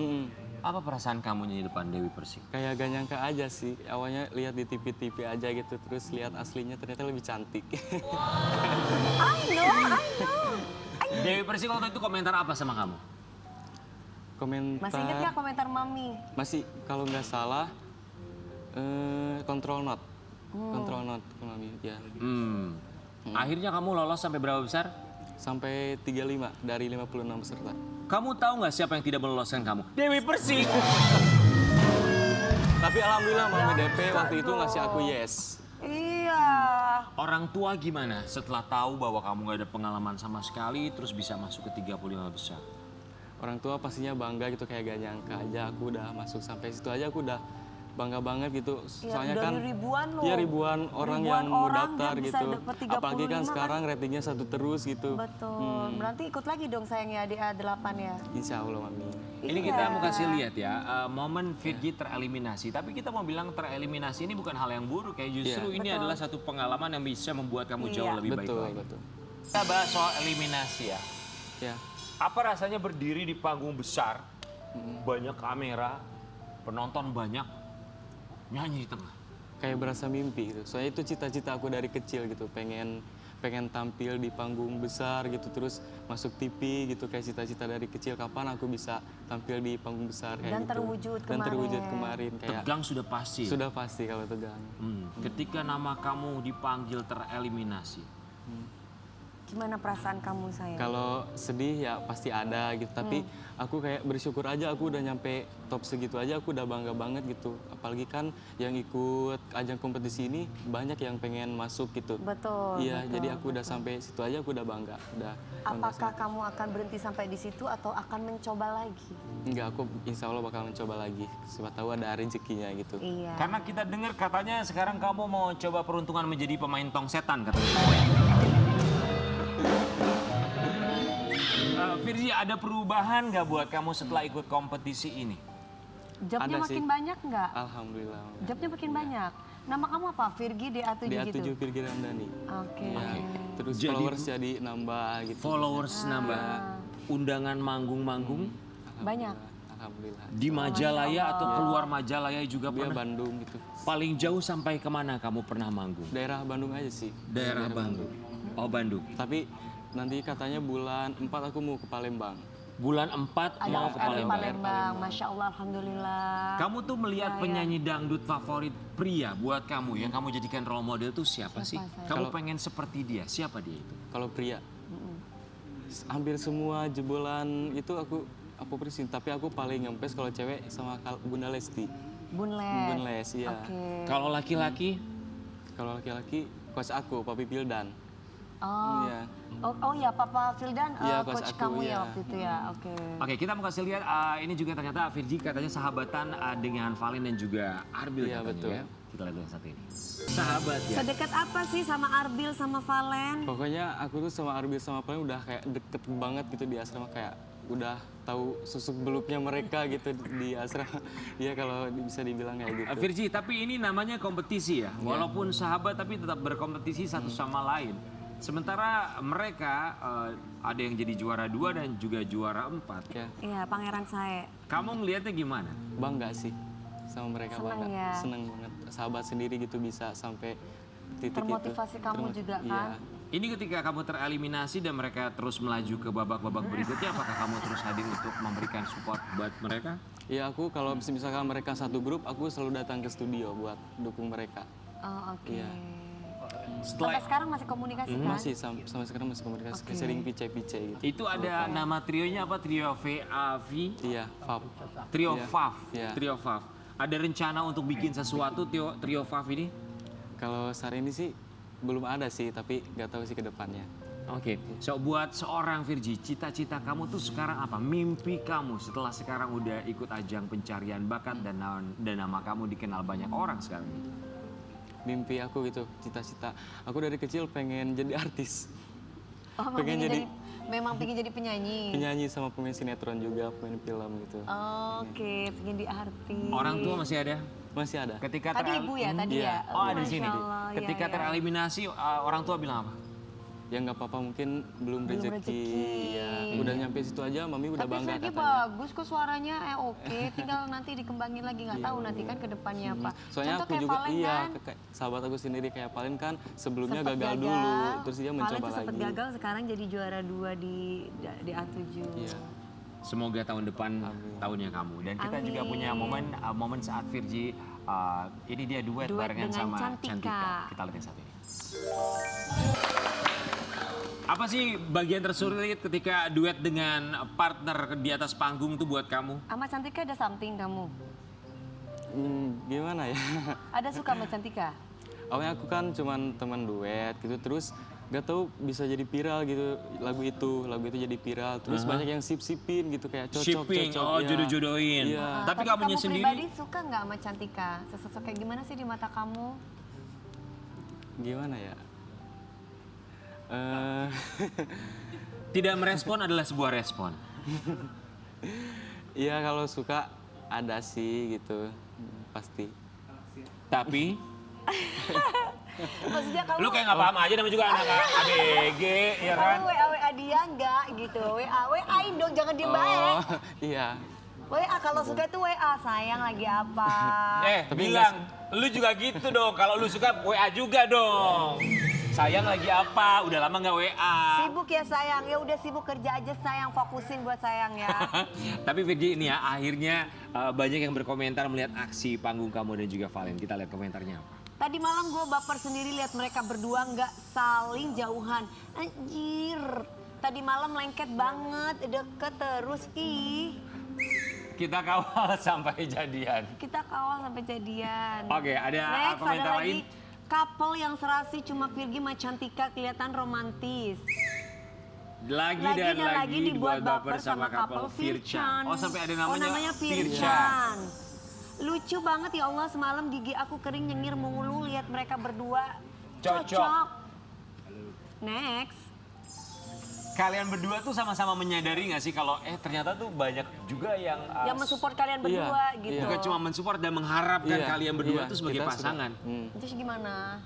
Apa perasaan kamu nyanyi depan Dewi Persik? Kayak gak nyangka aja sih, awalnya lihat di TV-TV aja gitu, terus lihat aslinya ternyata lebih cantik. I know. Dewi Persik waktu itu komentar apa sama kamu? Komentar, Masih ingat nggak komentar Mami? masih kalau nggak salah, control not ke Mami, ya. Akhirnya kamu lolos sampai berapa besar? Sampai 35 dari 56 peserta. Kamu tahu nggak siapa yang tidak meloloskan kamu? Dewi Persik. Tapi alhamdulillah Mami DP waktu itu ngasih aku yes. Iya. Orang tua gimana setelah tahu bahwa kamu nggak ada pengalaman sama sekali terus bisa masuk ke 35 besar? Orang tua pastinya bangga gitu, kayak gak nyangka aja aku udah masuk sampai situ aja, aku udah bangga banget gitu. Soalnya dari kan ribuan loh. iya ribuan orang yang mau orang daftar dia bisa gitu. dapet 35 Apalagi kan kan. sekarang ratingnya 1 terus gitu. Betul. Berarti ikut lagi dong sayangnya di A8 ya. Insya Allah Mami. Ini kita mau kasih lihat ya, momen Vicky tereliminasi. Tapi kita mau bilang tereliminasi ini bukan hal yang buruk ya. Justru ini adalah satu pengalaman yang bisa membuat kamu jauh lebih baik Betul, lagi. betul. Kita bahas soal eliminasi ya. Ya. Apa rasanya berdiri di panggung besar, banyak kamera, penonton banyak, nyanyi di tengah? Kayak berasa mimpi gitu. Soalnya itu cita-cita aku dari kecil gitu, pengen tampil di panggung besar gitu, terus masuk TV gitu, kayak cita-cita dari kecil kapan aku bisa tampil di panggung besar kayak Dan gitu. terwujud Dan terwujud kemarin. kemarin kayak Tegang sudah pasti. sudah pasti kalau tegang. Ketika nama kamu dipanggil tereliminasi, Gimana perasaan kamu sayang? Kalau sedih ya pasti ada gitu, tapi aku kayak bersyukur aja aku udah nyampe top segitu aja, aku udah bangga banget gitu. Apalagi kan yang ikut ajang kompetisi ini banyak yang pengen masuk gitu. Betul. Iya, betul, jadi aku udah betul. sampai situ aja aku udah bangga. Apakah kamu akan berhenti sampai di situ atau akan mencoba lagi? Enggak, aku insya Allah bakal mencoba lagi. Siapa tahu ada rezekinya gitu. Iya. karena kita dengar katanya sekarang kamu mau coba peruntungan menjadi pemain tong setan katanya. Firzi, ada perubahan nggak buat kamu setelah ikut kompetisi ini? Jobnya Ada sih. makin banyak nggak? Alhamdulillah. Jobnya makin banyak. Nama kamu apa? Virgi DA7 DA7 gitu? Virgi Ramdhani. Oke. Ya. Terus Jadi- followers jadi nambah gitu. Followers nambah, undangan manggung-manggung Banyak. Alhamdulillah. di Majalaya atau keluar Majalaya juga Dia pernah? Bandung gitu. Paling jauh sampai kemana kamu pernah manggung? Daerah Bandung aja sih. Daerah Bandung. Oh, Bandung. Tapi nanti katanya bulan 4 aku mau ke Palembang. Bulan 4 Ada mau ke Palembang. Palembang. Masya Allah, Alhamdulillah. Kamu tuh melihat penyanyi dangdut favorit pria buat kamu yang kamu jadikan role model tuh siapa sih? Siapa, Kamu pengen seperti dia. Siapa dia itu? Kalau pria, hampir semua jebolan itu aku persin. Tapi aku paling ngempes kalau cewek sama Bunda Lesti. Bunles. Bunles, iya. Oke. Kalau laki-laki, Kalau laki-laki, coach aku, Papi Pildan. Oh. Iya. Oh ya, Papa Fildan, Iya, coach aku, kamu ya iya. waktu itu ya. Oke. oke, kita mau kasih lihat ini juga ternyata Virgi katanya sahabatan dengan Valen dan juga Arbil Iya, katanya betul. ya. Kita lihat yang satu ini. Sahabat ya. Sedekat apa sih sama Arbil sama Valen? Pokoknya aku tuh sama Arbil sama Valen udah kayak deket banget gitu di asrama, kayak udah tahu susuk beluknya mereka gitu di asrama. Iya kalau bisa dibilang kayak gitu. Virgi, tapi ini namanya kompetisi ya. Walaupun sahabat tapi tetap berkompetisi satu sama lain. Sementara mereka ada yang jadi juara 2 dan juga juara 4. Ya, Iya, pangeran saya. Kamu ngelihatnya gimana? bangga sih sama mereka. Seneng bangga. ya? Seneng banget. Sahabat sendiri gitu bisa sampai titik itu. Termotivasi kamu juga kan? Iya. Ini ketika kamu tereliminasi dan mereka terus melaju ke babak-babak berikutnya, apakah kamu terus hadir untuk memberikan support buat mereka? Iya, aku kalau misalkan mereka satu grup, aku selalu datang ke studio buat dukung mereka. Oh, oke. Iya. Sampai sekarang masih komunikasi kan? Masih sampai sekarang masih komunikasi, sering pice-pice gitu. Itu ada nama trionya apa? Trio VAV? Iya, Fab. Trio Iya. Fav. Iya. Trio Fav. Ada rencana untuk bikin sesuatu trio Fav ini? Kalau saat ini sih belum ada sih, tapi nggak tahu sih ke depannya. Oke, so buat seorang Virgi, cita-cita kamu tuh sekarang apa? Mimpi kamu setelah sekarang udah ikut ajang pencarian bakat dan nama kamu dikenal banyak orang sekarang ini. Mimpi aku gitu, cita-cita. Aku dari kecil pengen jadi artis. Oh, memang pengen jadi penyanyi. Penyanyi sama pemain sinetron juga, pemain film gitu. Oke, pengen di artis. Orang tua masih ada? Masih ada. Ketika Tadi ibu ya, tadi Iya. ya. Oh, ada di Masya sini. Allah, iya, Ketika iya. tereliminasi, orang tua bilang apa? Ya nggak apa-apa, mungkin belum Belum rezeki. rezeki. Ya, udah nyampe situ aja, mami udah Tapi bangga Virgi katanya. bagus kok suaranya, oke. Tinggal nanti dikembangin lagi, nggak tahu nanti kan ke depannya apa. Soalnya Contoh aku kayak juga Valen iya, kan, sahabat aku sendiri kayak Valen kan sebelumnya sempet gagal dulu, terus dia Valen mencoba tuh sempet lagi. gagal, sekarang jadi juara 2 di A7. Iya. Semoga tahun depan tahunnya kamu. Dan kita juga punya momen saat Virgi, ini dia duet barengan dengan sama Cantika. Kita lihat yang satu ini. Apa sih bagian tersulit ketika duet dengan partner di atas panggung tuh buat kamu? Sama Cantika ada something kamu? Gimana ya? Ada suka sama Cantika? Awalnya aku kan cuman teman duet gitu, terus gak tahu bisa jadi viral gitu lagu itu jadi viral, terus banyak yang sip-sipin gitu kayak Shipping, cocok, ya. jodoh-jodohin. Iya. Tapi kamunya sendiri, pribadi suka nggak sama Cantika? Sesosok kayak gimana sih di mata kamu? Gimana ya? tidak merespon adalah sebuah respon. Iya kalau suka ada sih gitu, pasti. Tapi, Maksudnya kamu lu kayak nggak paham aja, namanya juga anak ABG, ya kan? kamu WA dia nggak gitu? WA-in dong, jangan diem baik. Iya. WA kalau suka itu WA, sayang lagi apa? Tapi Bilang, lu juga gitu dong. Kalau lu suka WA juga dong. Sayang lagi apa? Udah lama nggak WA. Sibuk ya sayang, ya udah sibuk kerja aja sayang, fokusin buat sayang ya. Tapi Virgi ini ya, akhirnya banyak yang berkomentar melihat aksi panggung kamu dan juga Valen. Kita lihat komentarnya apa. Tadi malam gue baper sendiri lihat mereka berdua nggak saling jauhan. Anjir, tadi malam lengket banget, deket terus ih. Kita kawal sampai jadian. Kita kawal sampai jadian. Oke, ada Next, komentar ada lain? lagi couple yang serasi cuma Virgi sama Cantika kelihatan romantis. Lagi dan lagi dibuat baper sama couple Virchan. Oh, sampai ada namanya, namanya Virchan. Lucu banget ya Allah, semalam gigi aku kering nyengir mulu lihat mereka berdua. Cocok. Next. Kalian berdua tuh sama-sama menyadari nggak sih kalau ternyata tuh banyak juga yang Yang mensupport kalian berdua gitu. bukan cuma mensupport dan mengharapkan Iya, kalian berdua iya, tuh sebagai kita pasangan. Terus gimana?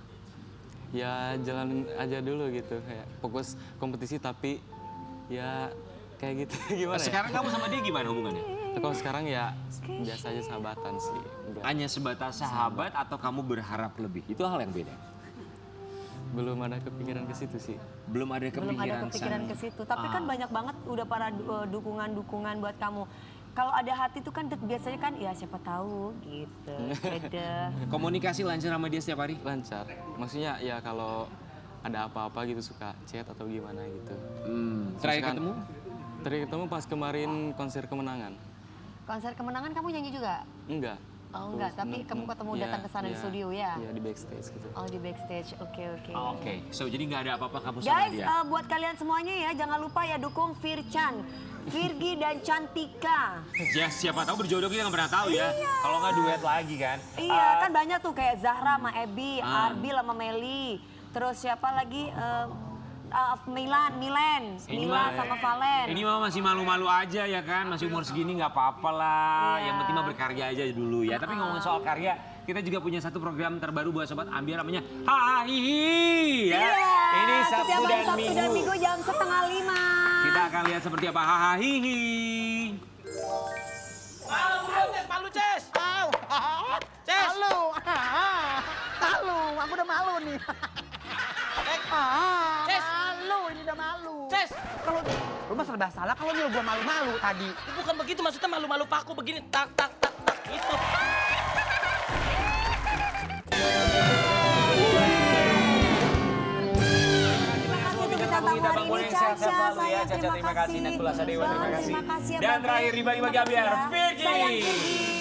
Ya jalanin aja dulu gitu, kayak fokus kompetisi tapi ya kayak gitu. Gimana ya? Sekarang kamu sama dia gimana hubungannya? Kalau sekarang ya biasa aja sahabatan sih. Enggak. Hanya sebatas sahabat atau kamu berharap lebih? Itu hal yang beda. Belum ada kepikiran ke situ sih. Belum ada Belum kepikiran, ada kepikiran sana. ke situ. Tapi kan banyak banget udah para dukungan-dukungan buat kamu. Kalau ada hati tuh kan biasanya kan ya siapa tahu gitu. Beda. Komunikasi lancar sama dia setiap hari? Lancar. Maksudnya ya kalau ada apa-apa gitu suka chat atau gimana gitu. Terakhir Misalkan- ketemu? Terakhir ketemu pas kemarin konser kemenangan. Konser kemenangan kamu nyanyi juga? Enggak. Oh enggak, tapi kamu ketemu datang ke sana di studio ya? Iya di backstage gitu. Oh di backstage, oke. Oke, so jadi nggak ada apa-apa kamu sama Guys, dia? buat kalian semuanya ya, jangan lupa ya dukung Virchan, Virgi dan Cantika. Ya siapa tahu berjodoh kita nggak pernah tahu ya. Kalau nggak duet lagi kan. Iya, kan banyak tuh kayak Zahra sama Ebi, Arbil sama Meli. Terus siapa lagi? Milen, Mila sama Valen. Ini mah masih malu-malu aja ya kan, masih umur segini nggak apa-apa lah. Iya. Yang penting mah berkarya aja dulu ya. Tapi ngomongin soal karya, kita juga punya satu program terbaru buat Sobat Ambiar namanya Hahihi ya. Ini Sabtu Setiap hari dan Sabtu dan Minggu jam 4:30. Kita akan lihat seperti apa Hahihi. Malu, Ces. Malu, aku udah malu nih. Ces. Malu, ini udah malu. Ces. Kalau lu mah serba salah kalau nyuruh gua malu-malu tadi. Bukan begitu, maksudnya malu-malu paku begini. Tak, tak, tak, tak. Itu. Kita tamu hari ini Caca, saya terima kasih. Nakula Sadewa, terima kasih. Terima kasih ya Dan Bang. terakhir dibagi-bagi Ambiar, Sayang Virgi. Virgi.